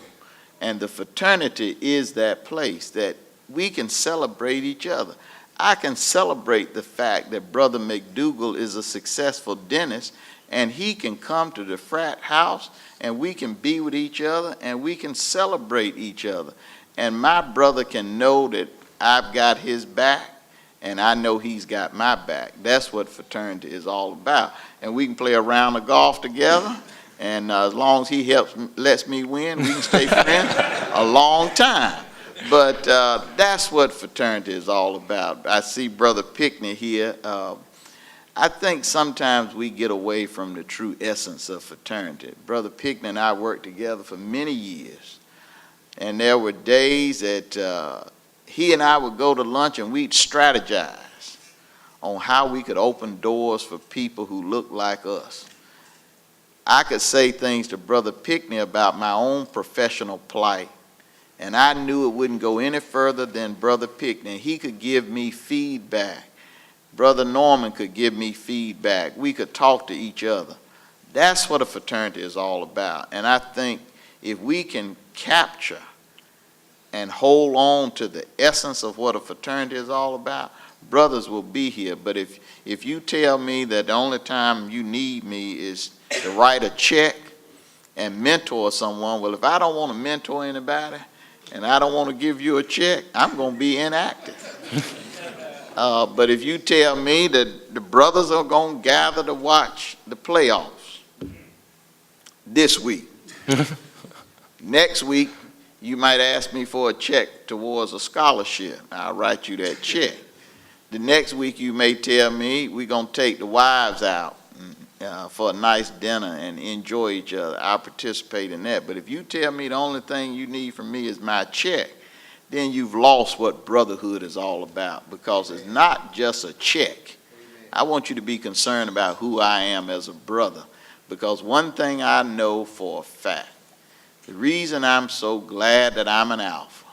and the fraternity is that place that we can celebrate each other. I can celebrate the fact that Brother McDougal is a successful dentist and he can come to the frat house and we can be with each other and we can celebrate each other. And my brother can know that I've got his back and I know he's got my back. That's what fraternity is all about. And we can play a round of golf together, and as long as he lets me win, we can stay friends a long time. But that's what fraternity is all about. I see Brother Pickney here. I think sometimes we get away from the true essence of fraternity. Brother Pickney and I worked together for many years. And there were days that he and I would go to lunch and we'd strategize on how we could open doors for people who looked like us. I could say things to Brother Pickney about my own professional plight, and I knew it wouldn't go any further than Brother Pickney. He could give me feedback. Brother Norman could give me feedback. We could talk to each other. That's what a fraternity is all about. And I think if we can capture and hold on to the essence of what a fraternity is all about, brothers will be here. But if you tell me that the only time you need me is to write a check and mentor someone, well, if I don't want to mentor anybody and I don't want to give you a check, I'm going to be inactive. But if you tell me that the brothers are going to gather to watch the playoffs this week, next week, you might ask me for a check towards a scholarship. I'll write you that check. The next week, you may tell me we're going to take the wives out for a nice dinner and enjoy each other. I'll participate in that. But if you tell me the only thing you need from me is my check, then you've lost what brotherhood is all about, because it's not just a check. I want you to be concerned about who I am as a brother, because one thing I know for a fact, the reason I'm so glad that I'm an Alpha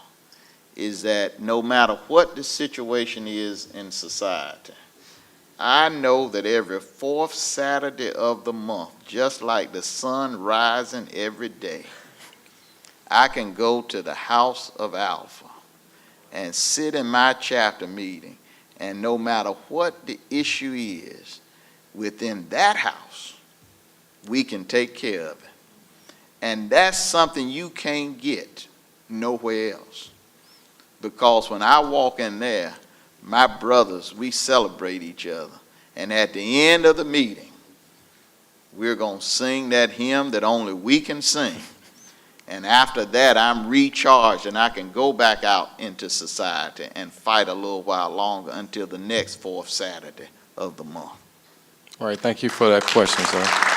is that no matter what the situation is in society, I know that every fourth Saturday of the month, just like the sun rising every day, I can go to the house of Alpha and sit in my chapter meeting, and no matter what the issue is within that house, we can take care of it. And that's something you can't get nowhere else. Because when I walk in there, my brothers, we celebrate each other. And at the end of the meeting, we're going to sing that hymn that only we can sing. And after that, I'm recharged and I can go back out into society and fight a little while longer until the next fourth Saturday of the month. All right, thank you for that question, sir.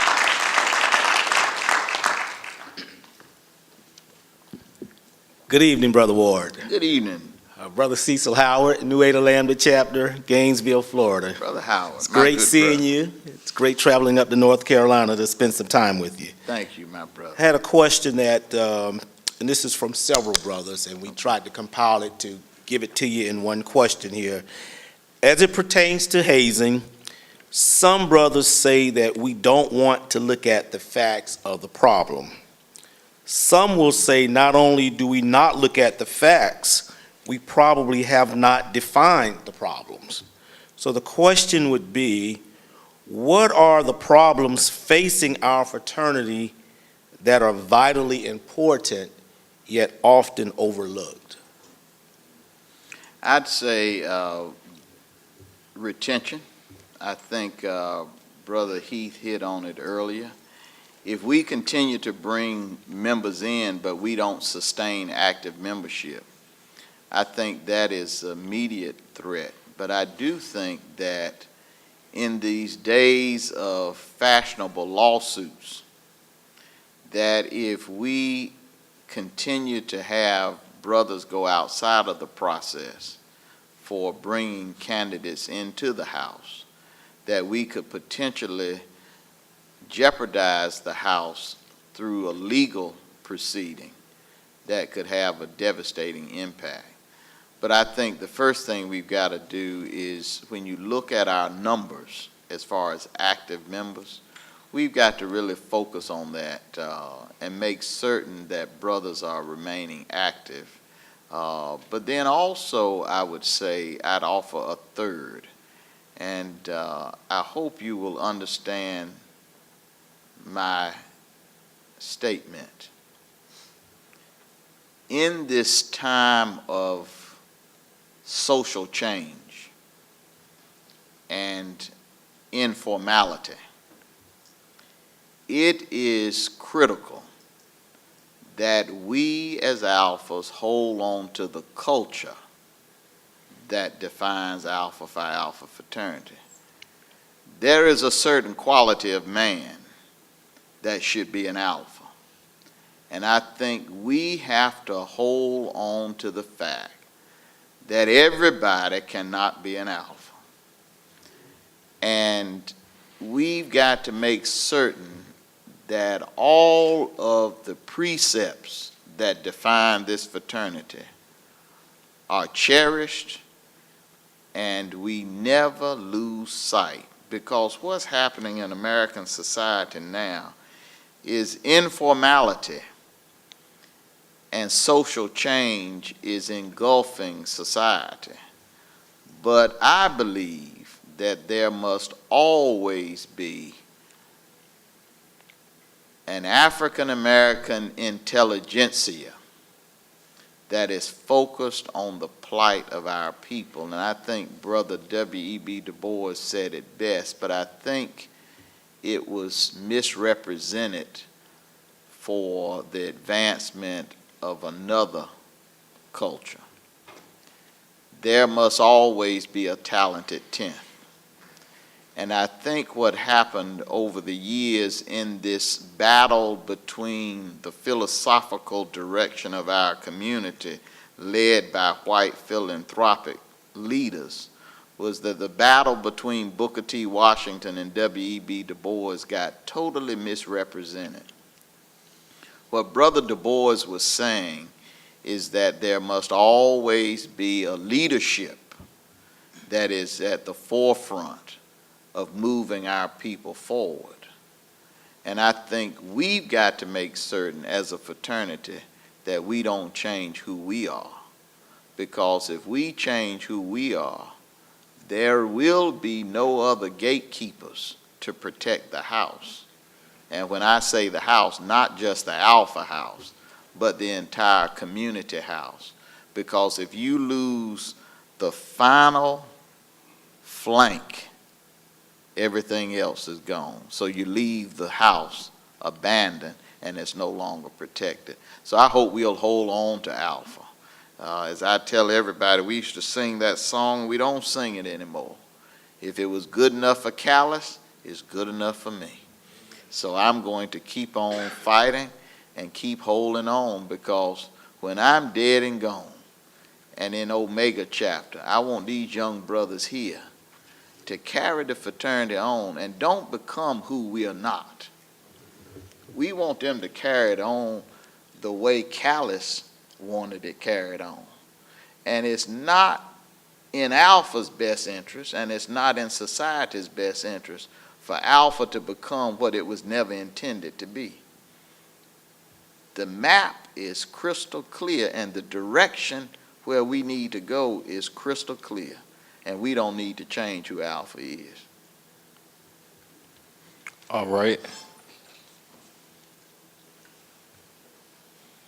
Good evening, Brother Ward. Good evening. Brother Cecil Howard, New Ada Lambda Chapter, Gainesville, Florida. Brother Howard. It's my great good seeing brother. you. It's great traveling up to North Carolina to spend some time with you. Thank you, my brother. I had a question that, and this is from several brothers, and we tried to compile it to give it to you in one question here. As it pertains to hazing, some brothers say that we don't want to look at the facts of the problem. Some will say not only do we not look at the facts, we probably have not defined the problems. So the question would be, what are the problems facing our fraternity that are vitally important yet often overlooked? I'd say retention. I think Brother Heath hit on it earlier. If we continue to bring members in, but we don't sustain active membership, I think that is an immediate threat. But I do think that in these days of fashionable lawsuits, that if we continue to have brothers go outside of the process for bringing candidates into the House, that we could potentially jeopardize the House through a legal proceeding that could have a devastating impact. But I think the first thing we've got to do is, when you look at our numbers as far as active members, we've got to really focus on that and make certain that brothers are remaining active. But then also, I would say, I'd offer a third. And I hope you will understand my statement. In this time of social change and informality, it is critical that we as alphas hold on to the culture that defines Alpha Phi Alpha fraternity. There is a certain quality of man that should be an alpha. And I think we have to hold on to the fact that everybody cannot be an alpha. And we've got to make certain that all of the precepts that define this fraternity are cherished and we never lose sight. Because what's happening in American society now is informality and social change is engulfing society. But I believe that there must always be an African American intelligentsia that is focused on the plight of our people. And I think Brother W.E.B. Du Bois said it best, but I think it was misrepresented for the advancement of another culture. There must always be a talented tenth. And I think what happened over the years in this battle between the philosophical direction of our community, led by white philanthropic leaders, was that the battle between Booker T. Washington and W.E.B. Du Bois got totally misrepresented. What Brother Du Bois was saying is that there must always be a leadership that is at the forefront of moving our people forward. And I think we've got to make certain as a fraternity that we don't change who we are. Because if we change who we are, there will be no other gatekeepers to protect the house. And when I say the house, not just the Alpha house, but the entire community house. Because if you lose the final flank, everything else is gone. So you leave the house abandoned and it's no longer protected. So I hope we'll hold on to Alpha. As I tell everybody, we used to sing that song, we don't sing it anymore. If it was good enough for Callis, it's good enough for me. So I'm going to keep on fighting and keep holding on, because when I'm dead and gone and in Omega chapter. I want these young brothers here to carry the fraternity on and don't become who we are not. We want them to carry it on the way Callis wanted it carried on. And it's not in Alpha's best interest, and it's not in society's best interest for Alpha to become what it was never intended to be. The map is crystal clear, and the direction where we need to go is crystal clear, and we don't need to change who Alpha is. All right.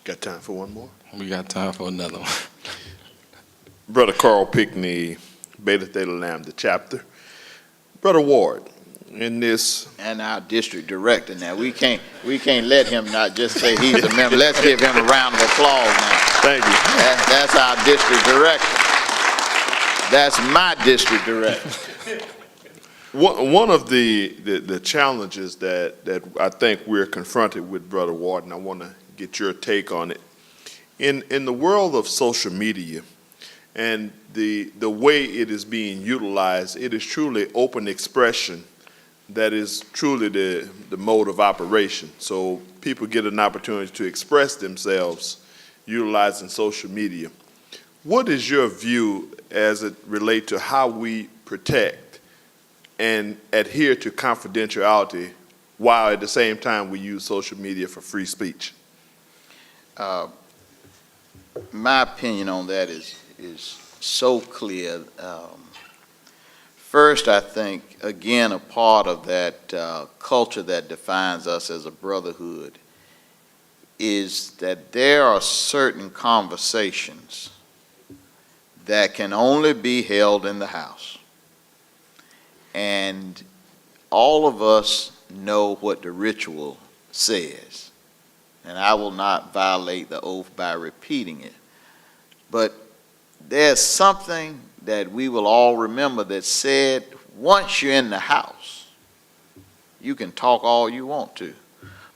Got time for one more? We got time for another one. Brother Carl Pickney, Beta Theta Lambda chapter. Brother Ward, in this, And our district director now, we can't let him not just say he's a member. Let's give him a round of applause now. thank you. That's our district director. That's my district director. One of the challenges that I think we're confronted with, Brother Ward, and I want to get your take on it. In the world of social media and the way it is being utilized, it is truly open expression that is truly the mode of operation. So people get an opportunity to express themselves utilizing social media. What is your view as it relates to how we protect and adhere to confidentiality while at the same time we use social media for free speech? My opinion on that is so clear. First, I think, again, a part of that culture that defines us as a brotherhood is that there are certain conversations that can only be held in the house. And all of us know what the ritual says. And I will not violate the oath by repeating it. But there's something that we will all remember that said, once you're in the house, you can talk all you want to.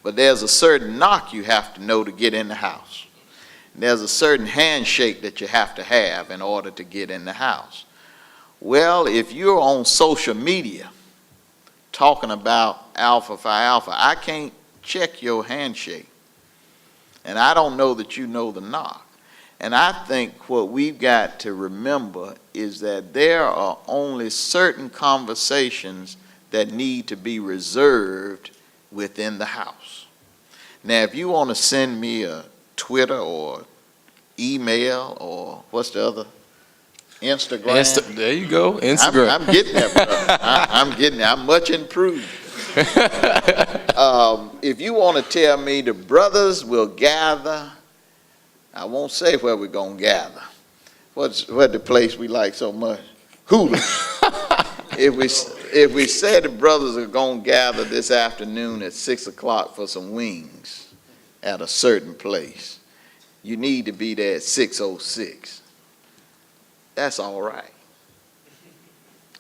But there's a certain knock you have to know to get in the house. There's a certain handshake that you have to have in order to get in the house. Well, if you're on social media talking about Alpha Phi Alpha, I can't check your handshake. And I don't know that you know the knock. And I think what we've got to remember is that there are only certain conversations that need to be reserved within the house. Now, if you want to send me a Twitter or email or what's the other? Instagram. There you go, Instagram. I'm getting that, brother. I'm getting that. I'm much improved. If you want to tell me the brothers will gather, I won't say where we're going to gather. What's the place we like so much? Hula. If we say the brothers are going to gather this afternoon at 6 o'clock for some wings at a certain place, you need to be there at 6:06. That's all right.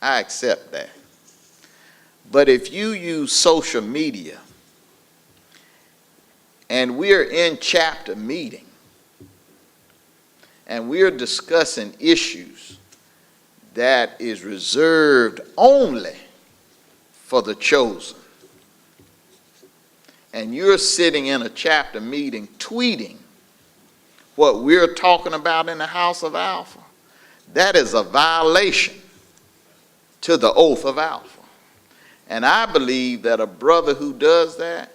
I accept that. But if you use social media and we're in chapter meeting and we're discussing issues that is reserved only for the chosen, and you're sitting in a chapter meeting tweeting what we're talking about in the House of Alpha, that is a violation to the oath of Alpha. And I believe that a brother who does that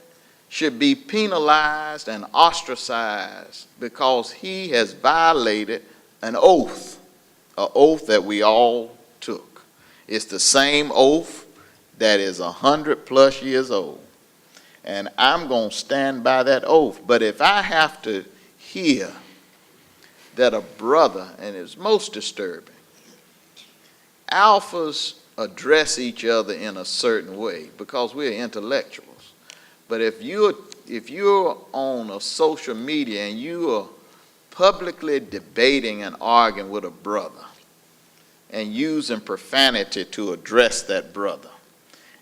should be penalized and ostracized because he has violated an oath that we all took. It's the same oath that is 100+ years old. And I'm going to stand by that oath. But if I have to hear that a brother, and it's most disturbing, alphas address each other in a certain way because we're intellectuals. But if you're on a social media and you are publicly debating and arguing with a brother and using profanity to address that brother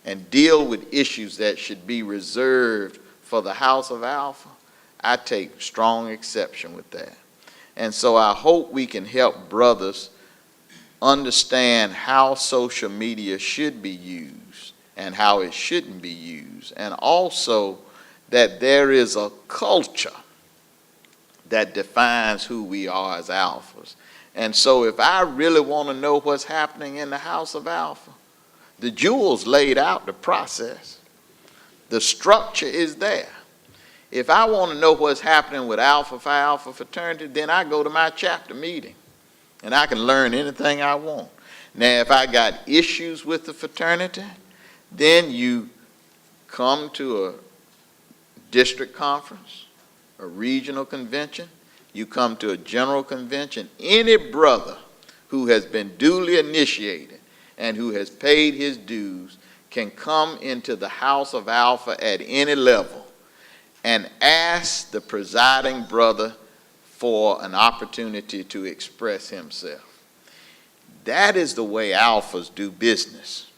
and deal with issues that should be reserved for the House of Alpha, I take strong exception with that. And so I hope we can help brothers understand how social media should be used and how it shouldn't be used. And also that there is a culture that defines who we are as alphas. And so if I really want to know what's happening in the house of alpha, the jewels laid out the process. The structure is there. If I want to know what's happening with Alpha Phi Alpha fraternity, then I go to my chapter meeting and I can learn anything I want. Now, if I got issues with the fraternity, then you come to a district conference, a regional convention, you come to a general convention. Any brother who has been duly initiated and who has paid his dues can come into the house of Alpha at any level and ask the presiding brother for an opportunity to express himself. That is the way alphas do business.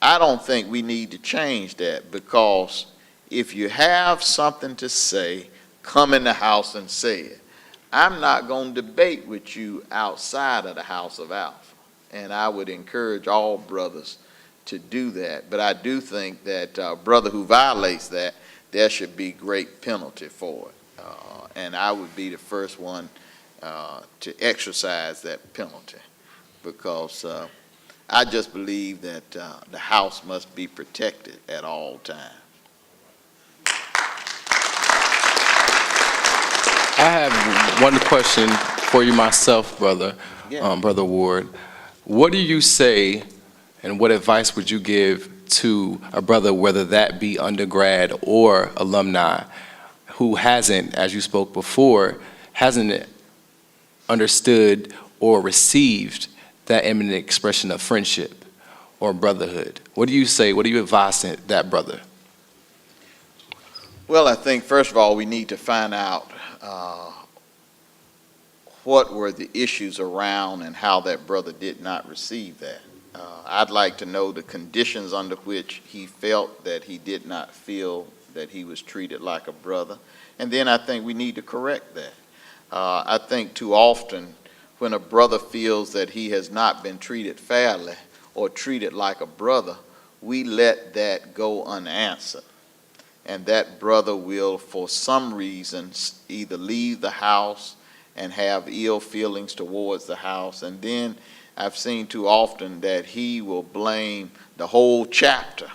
I don't think we need to change that, because if you have something to say, come in the house and say it. I'm not going to debate with you outside of the house of Alpha, and I would encourage all brothers to do that. But I do think that a brother who violates that, there should be great penalty for it. And I would be the first one to exercise that penalty, because I just believe that the house must be protected at all times. I have one question for you myself, brother, Yeah. Brother Ward. What do you say and what advice would you give to a brother, whether that be undergrad or alumni, who hasn't, as you spoke before, hasn't understood or received that eminent expression of friendship or brotherhood? What do you say? What do you advise that brother? Well, I think, first of all, we need to find out what were the issues around and how that brother did not receive that. I'd like to know the conditions under which he felt that he did not feel that he was treated like a brother. And then I think we need to correct that. I think too often when a brother feels that he has not been treated fairly or treated like a brother, we let that go unanswered. And that brother will, for some reason, either leave the house and have ill feelings towards the house. And then I've seen too often that he will blame the whole chapter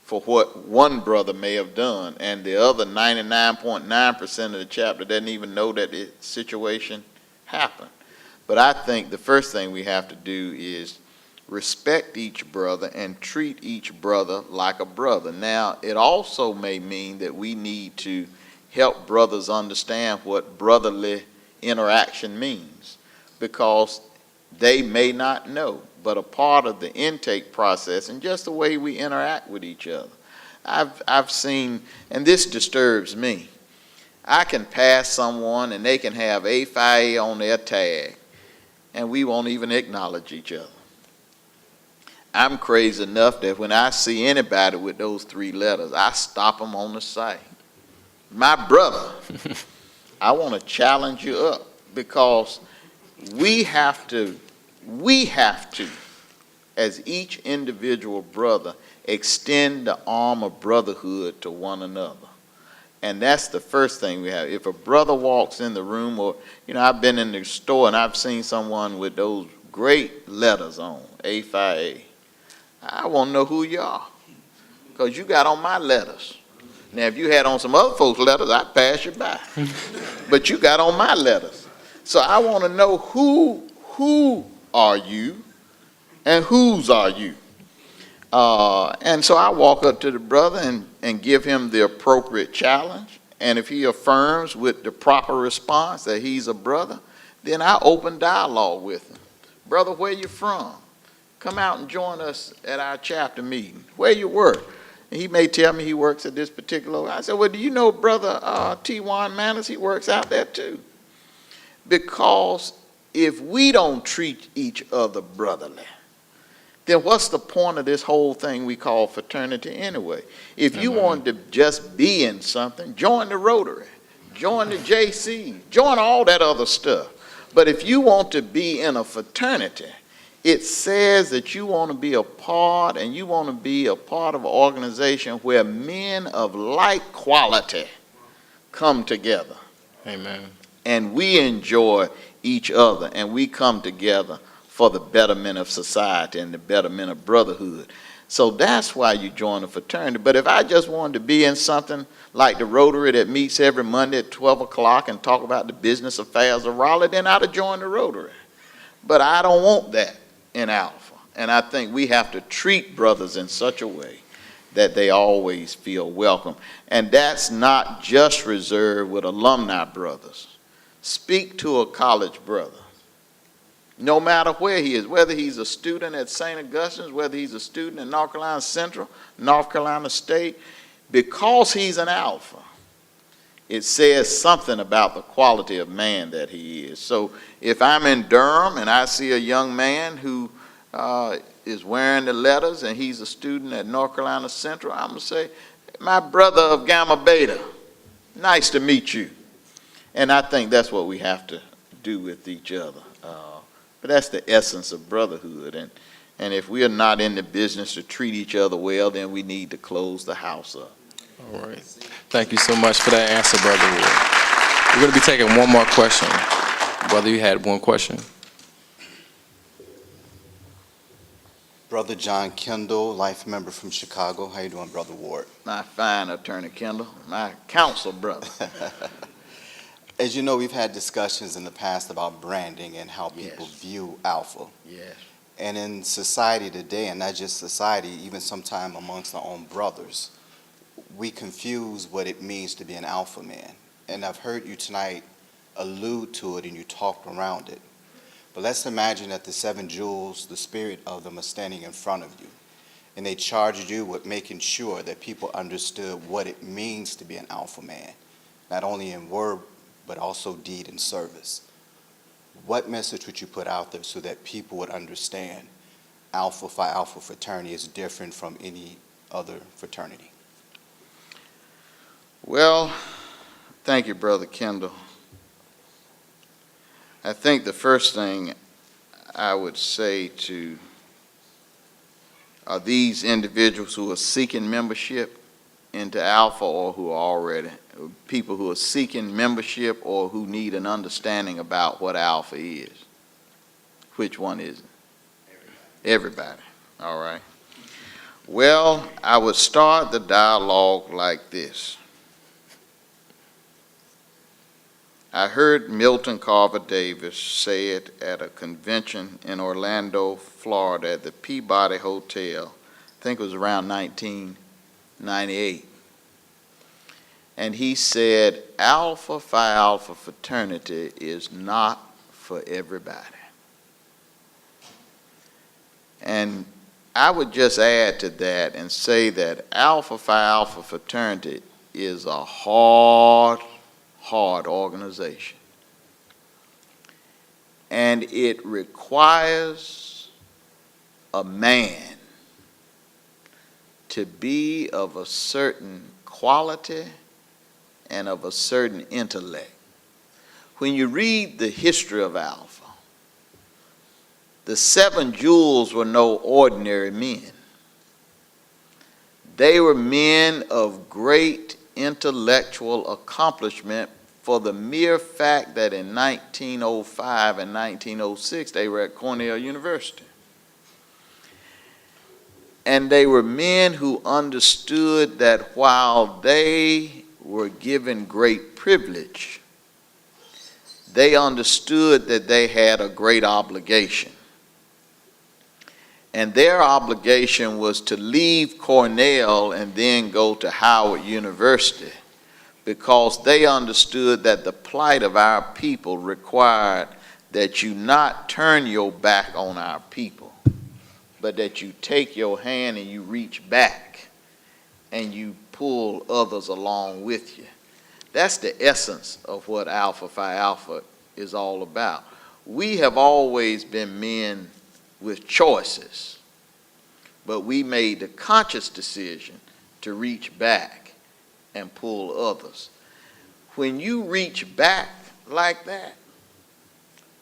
for what one brother may have done, and the other 99.9% of the chapter doesn't even know that the situation happened. But I think the first thing we have to do is respect each brother and treat each brother like a brother. Now, it also may mean that we need to help brothers understand what brotherly interaction means, because they may not know. But a part of the intake process and just the way we interact with each other, I've seen, and this disturbs me, I can pass someone and they can have A Phi A on their tag and we won't even acknowledge each other. I'm crazy enough that when I see anybody with those 3 letters, I stop them on the site. My brother, I want to challenge you up, because we have to, as each individual brother, extend the arm of brotherhood to one another. And that's the first thing we have. If a brother walks in the room, or, I've been in the store and I've seen someone with those great letters on, A Phi A. I want to know who you are, because you got on my letters. Now, if you had on some other folks' letters, I'd pass you by. But you got on my letters. So I want to know who are you and whose are you? And so I walk up to the brother and give him the appropriate challenge. And if he affirms with the proper response that he's a brother, then I open dialogue with him. Brother, where you from? Come out and join us at our chapter meeting. Where you work? And he may tell me he works at this particular. I said, well, do you know Brother T. Juan Manners? He works out there too. Because if we don't treat each other brotherly, then what's the point of this whole thing we call fraternity anyway? If you want to just be in something, join the Rotary, join the JC, join all that other stuff. But if you want to be in a fraternity, it says that you want to be a part, and you want to be a part of an organization where men of like quality come together. Amen. And we enjoy each other, and we come together for the betterment of society and the betterment of brotherhood. So that's why you join a fraternity. But if I just wanted to be in something like the Rotary that meets every Monday at 12 o'clock and talk about the business affairs of Raleigh, then I'd have joined the Rotary. But I don't want that in Alpha. And I think we have to treat brothers in such a way that they always feel welcome. And that's not just reserved with alumni brothers. Speak to a college brother, no matter where he is, whether he's a student at St. Augustine's, whether he's a student at North Carolina Central, North Carolina State, because he's an Alpha, it says something about the quality of man that he is. So if I'm in Durham and I see a young man who is wearing the letters and he's a student at North Carolina Central, I'm going to say, my brother of Gamma Beta, nice to meet you. And I think that's what we have to do with each other. But that's the essence of brotherhood. And if we are not in the business to treat each other well, then we need to close the house up. All right. Thank you so much for that answer, Brother Ward. We're going to be taking one more question. Brother, you had one question. Brother John Kendall, life member from Chicago. How you doing, Brother Ward? My fine Attorney Kendall, my counsel brother. As you know, we've had discussions in the past about branding and how people view Alpha. Yes. And in society today, and not just society, even sometime amongst our own brothers, we confuse what it means to be an Alpha man. And I've heard you tonight allude to it and you talked around it. But let's imagine that the 7 jewels, the spirit of them are standing in front of you. And they charged you with making sure that people understood what it means to be an Alpha man, not only in word, but also deed and service. What message would you put out there so that people would understand Alpha Phi Alpha fraternity is different from any other fraternity? Well, thank you, Brother Kendall. I think the first thing I would say to these individuals who are seeking membership into Alpha, or who are already, people who are seeking membership or who need an understanding about what Alpha is. Which one is it? Everybody. All right. Well, I would start the dialogue like this. I heard Milton Carver Davis say it at a convention in Orlando, Florida, at the Peabody Hotel. I think it was around 1998. And he said, Alpha Phi Alpha fraternity is not for everybody. And I would just add to that and say that Alpha Phi Alpha fraternity is a hard organization. And it requires a man to be of a certain quality and of a certain intellect. When you read the history of Alpha, the 7 jewels were no ordinary men. They were men of great intellectual accomplishment for the mere fact that in 1905 and 1906 they were at Cornell University. And they were men who understood that while they were given great privilege, they understood that they had a great obligation. And their obligation was to leave Cornell and then go to Howard University, because they understood that the plight of our people required that you not turn your back on our people, but that you take your hand and you reach back and you pull others along with you. That's the essence of what Alpha Phi Alpha is all about. We have always been men with choices, but we made the conscious decision to reach back and pull others. when you reach back like that,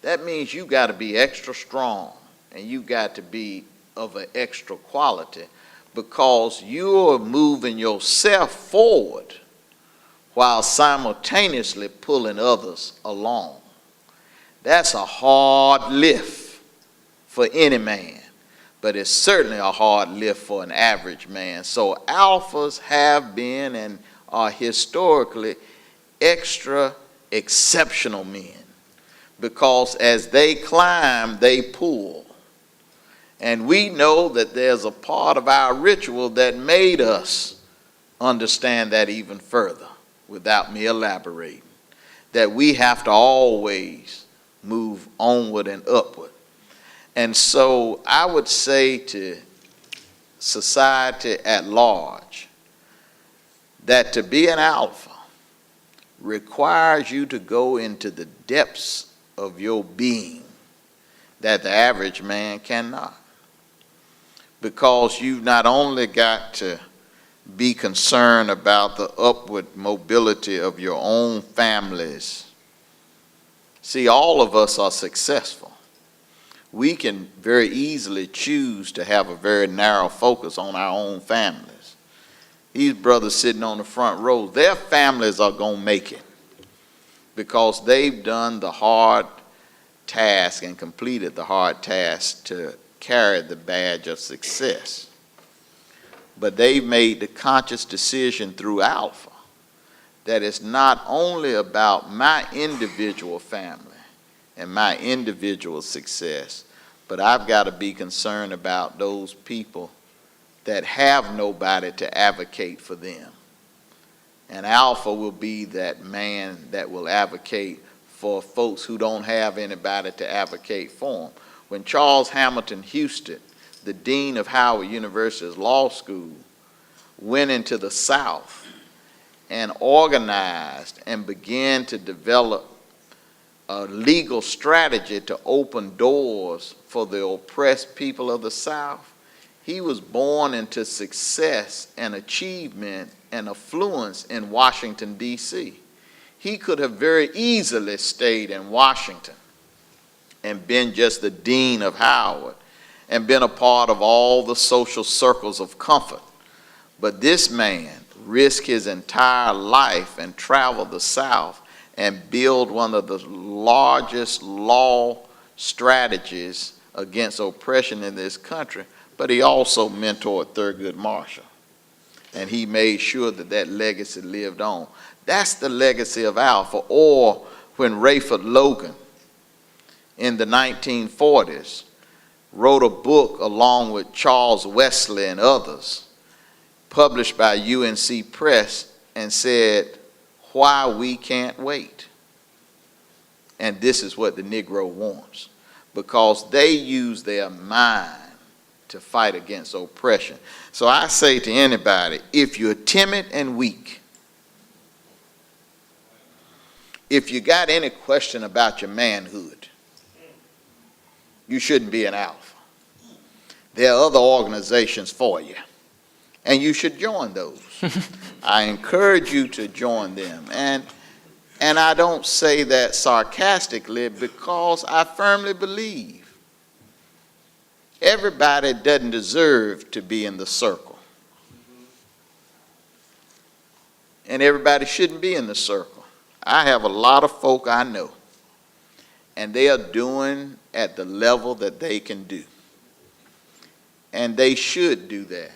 that means you got to be extra strong and you got to be of an extra quality, because you're moving yourself forward while simultaneously pulling others along. That's a hard lift for any man, but it's certainly a hard lift for an average man. So alphas have been and are historically extra exceptional men, because as they climb, they pull. And we know that there's a part of our ritual that made us understand that even further, without me elaborating, that we have to always move onward and upward. And so I would say to society at large that to be an alpha requires you to go into the depths of your being that the average man cannot. Because you've not only got to be concerned about the upward mobility of your own families. See, all of us are successful. We can very easily choose to have a very narrow focus on our own families. These brothers sitting on the front row, their families are going to make it because they've done the hard task and completed the hard task to carry the badge of success. But they've made the conscious decision through Alpha that it's not only about my individual family and my individual success, but I've got to be concerned about those people that have nobody to advocate for them. And Alpha will be that man that will advocate for folks who don't have anybody to advocate for them. When Charles Hamilton Houston, the dean of Howard University's law school, went into the South and organized and began to develop a legal strategy to open doors for the oppressed people of the South, he was born into success and achievement and affluence in Washington, D.C. He could have very easily stayed in Washington and been just the dean of Howard and been a part of all the social circles of comfort. But this man risked his entire life and traveled the South and built one of the largest law strategies against oppression in this country. But he also mentored Thurgood Marshall, and he made sure that that legacy lived on. That's the legacy of Alpha. Or when Rayford Logan in the 1940s wrote a book along with Charles Wesley and others, published by UNC Press, and said, "Why we can't wait." And this is what the Negro wants, because they use their mind to fight against oppression. So I say to anybody, if you're timid and weak, if you got any question about your manhood, you shouldn't be an alpha. There are other organizations for you, and you should join those. I encourage you to join them. And I don't say that sarcastically, because I firmly believe everybody doesn't deserve to be in the circle. And everybody shouldn't be in the circle. I have a lot of folk I know, and they are doing at the level that they can do. And they should do that.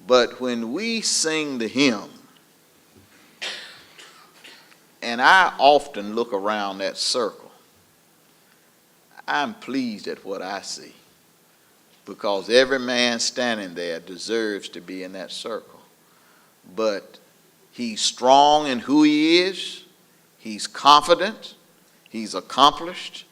But when we sing the hymn, and I often look around that circle, I'm pleased at what I see, because every man standing there deserves to be in that circle. But he's strong in who he is, he's confident, he's accomplished,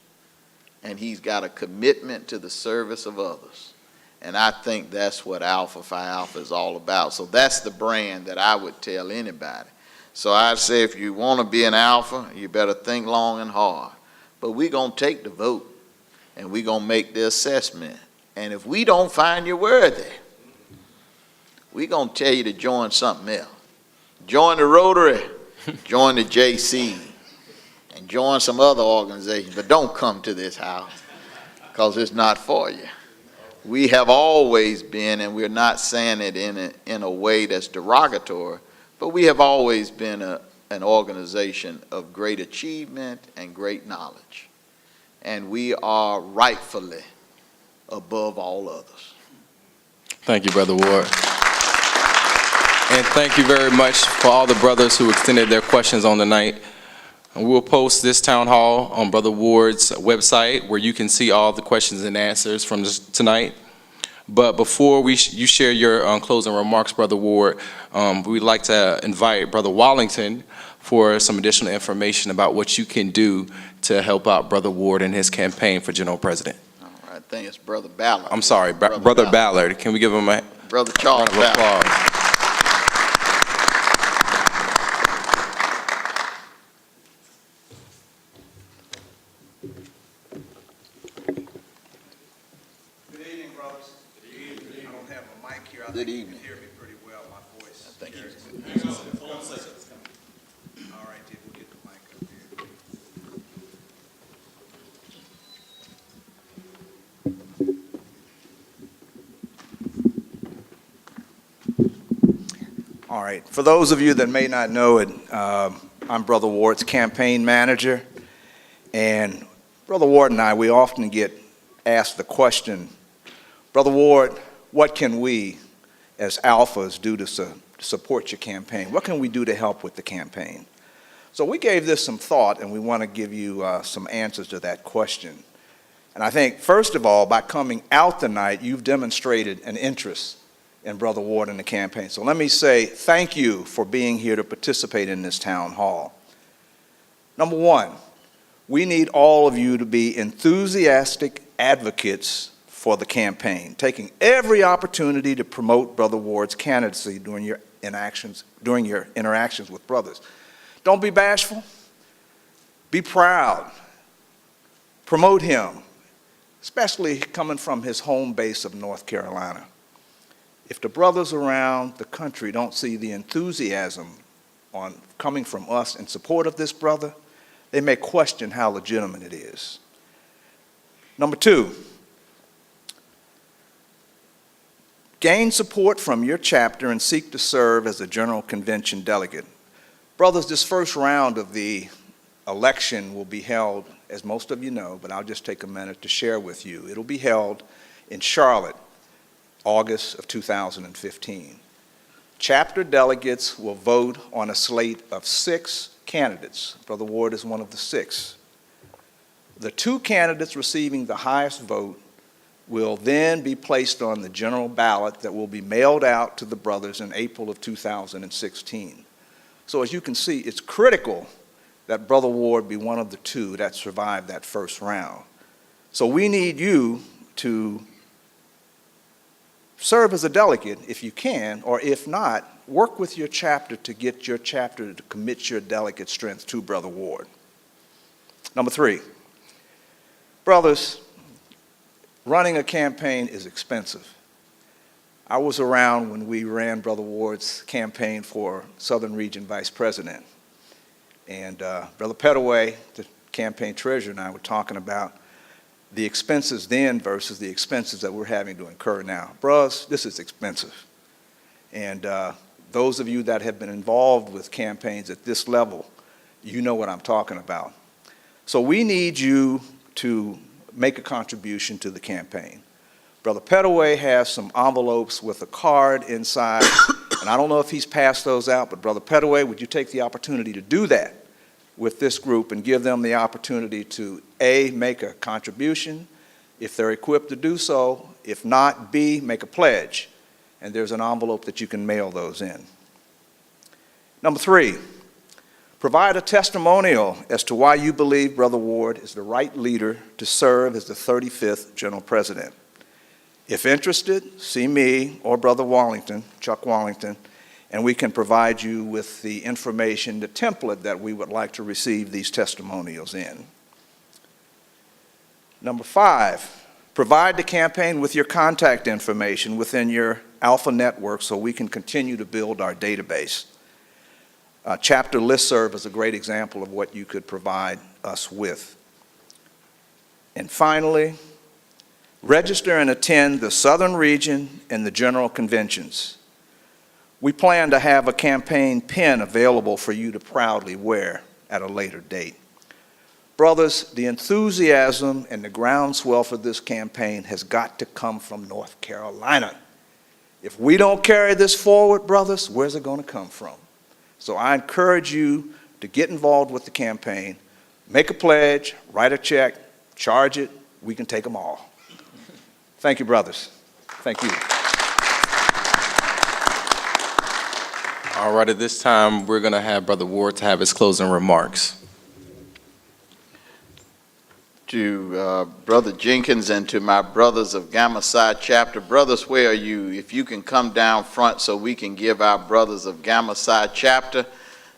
and he's got a commitment to the service of others. And I think that's what Alpha Phi Alpha is all about. So that's the brand that I would tell anybody. So I'd say if you want to be an alpha, you better think long and hard. But we're going to take the vote, and we're going to make the assessment. And if we don't find you worthy, we're going to tell you to join something else. Join the Rotary, join the JC, and join some other organizations, but don't come to this house, because it's not for you. We have always been, and we're not saying it in a way that's derogatory, but we have always been an organization of great achievement and great knowledge. And we are rightfully above all others. Thank you, Brother Ward. And thank you very much for all the brothers who extended their questions on the night. And we'll post this town hall on Brother Ward's website, where you can see all the questions and answers from tonight. But before you share your closing remarks, Brother Ward, we'd like to invite Brother Wallington for some additional information about what you can do to help out Brother Ward in his campaign for General President. All right, I think it's Brother Ballard. I'm sorry, Brother Ballard. Can we give him a Brother Charles round of Ballard. applause? Good evening, brothers. Good evening. I don't have a mic here. I Good think you evening. can hear me pretty well. My voice. Thank you. All right, Dave, we'll get the mic up here. All right. For those of you that may not know it, I'm Brother Ward's campaign manager. And Brother Ward and I, we often get asked the question, Brother Ward, what can we as alphas do to support your campaign? What can we do to help with the campaign? So we gave this some thought, and we want to give you some answers to that question. And I think, first of all, by coming out tonight, you've demonstrated an interest in Brother Ward and the campaign. So let me say thank you for being here to participate in this town hall. Number one, we need all of you to be enthusiastic advocates for the campaign, taking every opportunity to promote Brother Ward's candidacy during your interactions with brothers. Don't be bashful. Be proud. Promote him, especially coming from his home base of North Carolina. If the brothers around the country don't see the enthusiasm coming from us in support of this brother, they may question how legitimate it is. Number two, gain support from your chapter and seek to serve as a General Convention delegate. Brothers, this first round of the election will be held, as most of you know, but I'll just take a minute to share with you. It'll be held in Charlotte, August of 2015. Chapter delegates will vote on a slate of 6 candidates. Brother Ward is one of the 6. The 2 candidates receiving the highest vote will then be placed on the general ballot that will be mailed out to the brothers in April of 2016. So as you can see, it's critical that Brother Ward be one of the 2 that survived that first round. So we need you to serve as a delegate if you can, or if not, work with your chapter to get your chapter to commit your delegate strength to Brother Ward. Number 3, brothers, running a campaign is expensive. I was around when we ran Brother Ward's campaign for Southern Region Vice President. And Brother Pettaway, the campaign treasurer, and I were talking about the expenses then versus the expenses that we're having to incur now. Bros, this is expensive. And those of you that have been involved with campaigns at this level, you know what I'm talking about. So we need you to make a contribution to the campaign. Brother Pettaway has some envelopes with a card inside, and I don't know if he's passed those out, but Brother Pettaway, would you take the opportunity to do that with this group and give them the opportunity to, A, make a contribution, if they're equipped to do so, if not, B, make a pledge, and there's an envelope that you can mail those in. Number 3, provide a testimonial as to why you believe Brother Ward is the right leader to serve as the 35th General President. If interested, see me or Brother Wallington, Chuck Wallington, and we can provide you with the information, the template that we would like to receive these testimonials in. Number 5, provide the campaign with your contact information within your Alpha network so we can continue to build our database. Chapter listserv is a great example of what you could provide us with. And finally, register and attend the Southern Region and the General Conventions. We plan to have a campaign pin available for you to proudly wear at a later date. Brothers, the enthusiasm and the groundswell for this campaign has got to come from North Carolina. If we don't carry this forward, brothers, where's it going to come from? So I encourage you to get involved with the campaign, make a pledge, write a check, charge it, we can take them all. Thank you, brothers. Thank you. All right, at this time, we're going to have Brother Ward to have his closing remarks. To Brother Jenkins and to my brothers of Gamma Psi chapter, brothers, where are you? If you can come down front so we can give our brothers of Gamma Psi chapter,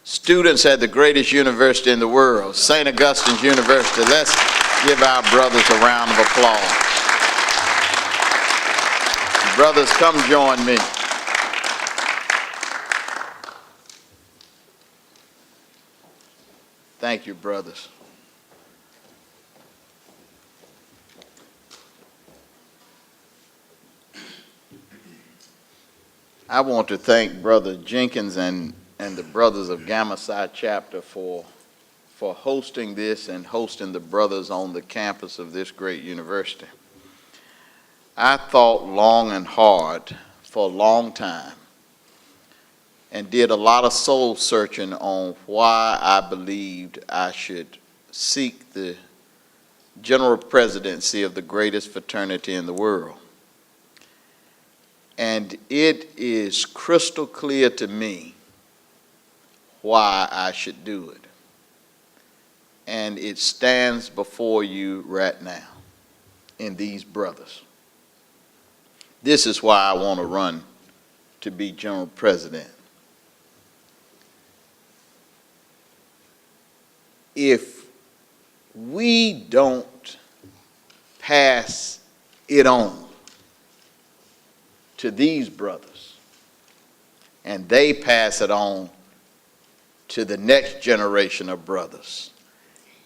students at the greatest university in the world, St. Augustine's University. Let's give our brothers a round of applause. Brothers, come join me. Thank you, brothers. I want to thank Brother Jenkins and the brothers of Gamma Psi chapter for hosting this and hosting the brothers on the campus of this great university. I thought long and hard for a long time and did a lot of soul searching on why I believed I should seek the general presidency of the greatest fraternity in the world. And it is crystal clear to me why I should do it. And it stands before you right now in these brothers. This is why I want to run to be general president. If we don't pass it on to these brothers, and they pass it on to the next generation of brothers,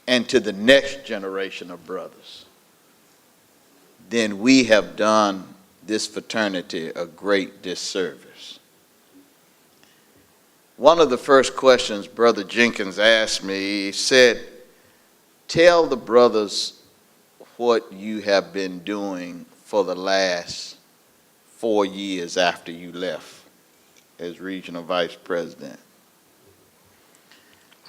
and to the next generation of brothers, then we have done this fraternity a great disservice. One of the first questions Brother Jenkins asked me, he said, tell the brothers what you have been doing for the last 4 years after you left as regional vice president.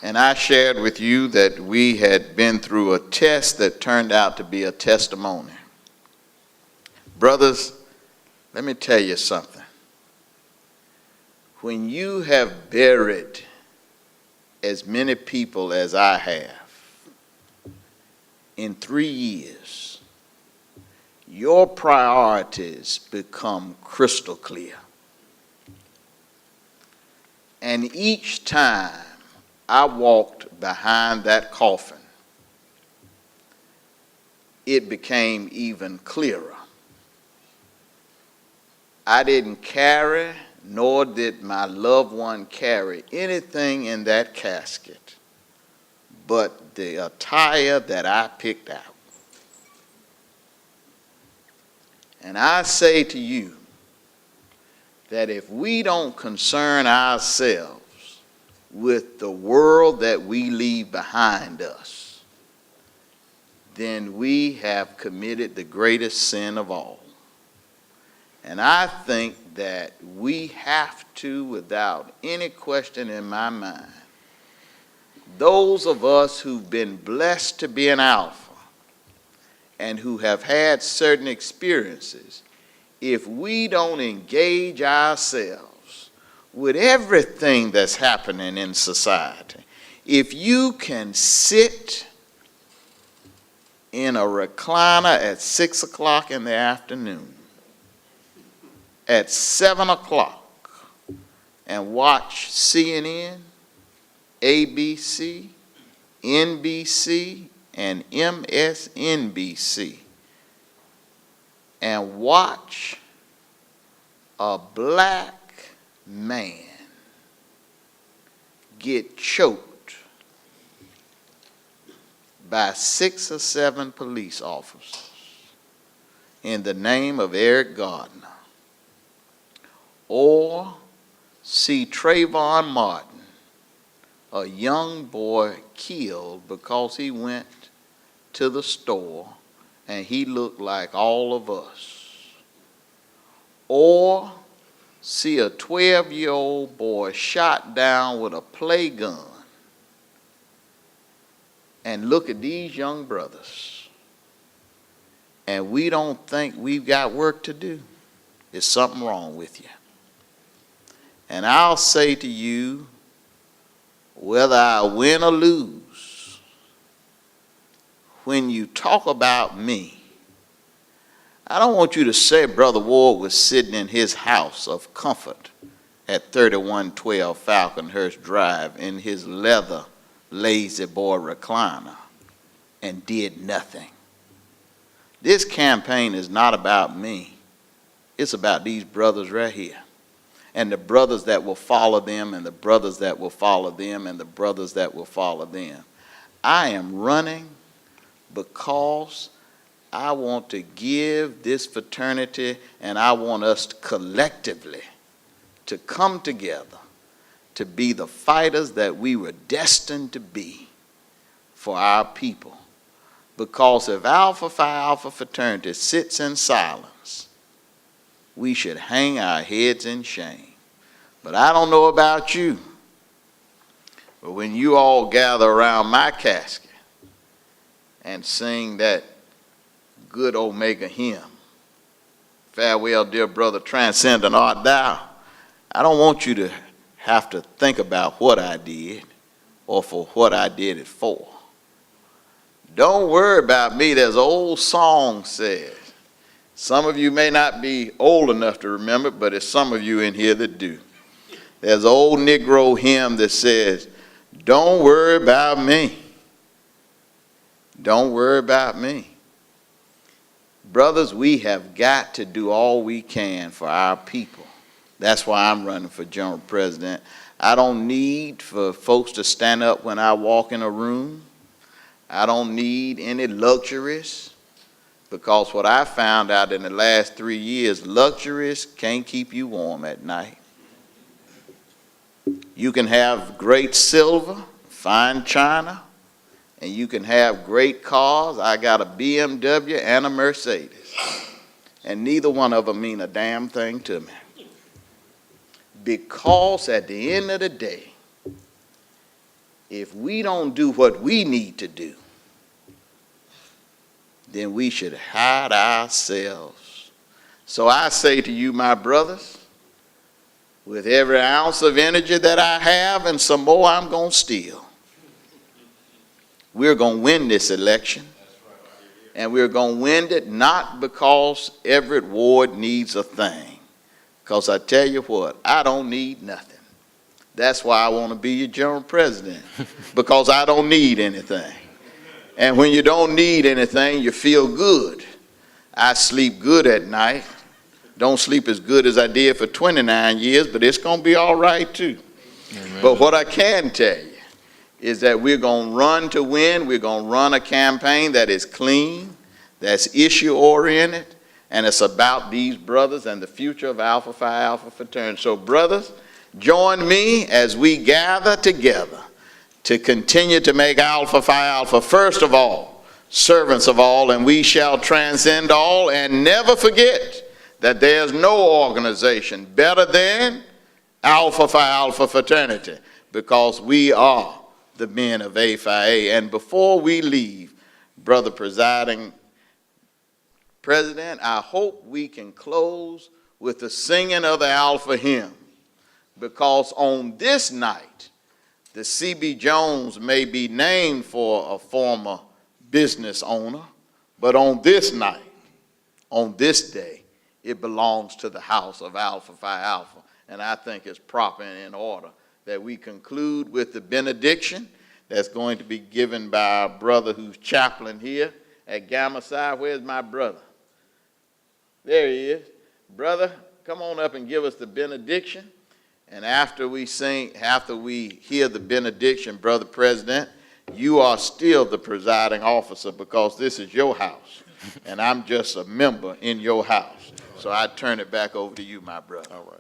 And I shared with you that we had been through a test that turned out to be a testimony. Brothers, let me tell you something. When you have buried as many people as I have in 3 years, your priorities become crystal clear. And each time I walked behind that coffin, it became even clearer. I didn't carry, nor did my loved one carry anything in that casket but the attire that I picked out. And I say to you that if we don't concern ourselves with the world that we leave behind us, then we have committed the greatest sin of all. And I think that we have to, without any question in my mind, those of us who've been blessed to be an alpha and who have had certain experiences, if we don't engage ourselves with everything that's happening in society, if you can sit in a recliner at 6 o'clock in the afternoon, at 7 o'clock, and watch CNN, ABC, NBC, and MSNBC, and watch a black man get choked by 6 or 7 police officers in the name of Eric Gardner, or see Trayvon Martin, a young boy, killed because he went to the store and he looked like all of us, or see a 12-year-old boy shot down with a play gun, and look at these young brothers, and we don't think we've got work to do. There's something wrong with you. And I'll say to you, whether I win or lose, when you talk about me, I don't want you to say Brother Ward was sitting in his house of comfort at 3112 Falconhurst Drive in his leather lazy boy recliner and did nothing. This campaign is not about me. It's about these brothers right here, and the brothers that will follow them, and the brothers that will follow them, and the brothers that will follow them. I am running because I want to give this fraternity, and I want us collectively to come together to be the fighters that we were destined to be for our people. Because if Alpha Phi Alpha fraternity sits in silence, we should hang our heads in shame. But I don't know about you, but when you all gather around my casket and sing that good Omega hymn, farewell dear brother, transcendent art thou, I don't want you to have to think about what I did or for what I did it for. Don't worry about me. There's an old song says, some of you may not be old enough to remember, but there's some of you in here that do. There's an old Negro hymn that says, don't worry about me. Don't worry about me. Brothers, we have got to do all we can for our people. That's why I'm running for general president. I don't need for folks to stand up when I walk in a room. I don't need any luxuries, because what I found out in the last 3 years, luxuries can't keep you warm at night. You can have great silver, fine china, and you can have great cars. I got a BMW and a Mercedes, and neither one of them mean a damn thing to me. Because at the end of the day, if we don't do what we need to do, then we should hide ourselves. So I say to you, my brothers, with every ounce of energy that I have and some more I'm going to steal, we're going to win this election. And we're going to win it not because Everett Ward needs a thing. Because I tell you what, I don't need nothing. That's why I want to be your general president, because I don't need anything. And when you don't need anything, you feel good. I sleep good at night. Don't sleep as good as I did for 29 years, but it's going to be all right too. Amen. But what I can tell you is that we're going to run to win. We're going to run a campaign that is clean, that's issue-oriented, and it's about these brothers and the future of Alpha Phi Alpha fraternity. So brothers, join me as we gather together to continue to make Alpha Phi Alpha, first of all, servants of all, and we shall transcend all. And never forget that there's no organization better than Alpha Phi Alpha fraternity, because we are the men of A Phi A. And before we leave, Brother Presiding President, I hope we can close with the singing of the Alpha hymn, because on this night, the C.B. Jones may be named for a former business owner, but on this night, on this day, it belongs to the house of Alpha Phi Alpha. And I think it's proper and in order that we conclude with the benediction that's going to be given by our brother who's chaplain here at Gamma Psi. Where's my brother? There he is. Brother, come on up and give us the benediction. And after we hear the benediction, Brother President, you are still the presiding officer because this is your house. And I'm just a member in your house. So I turn it back over to you, my brother. All right.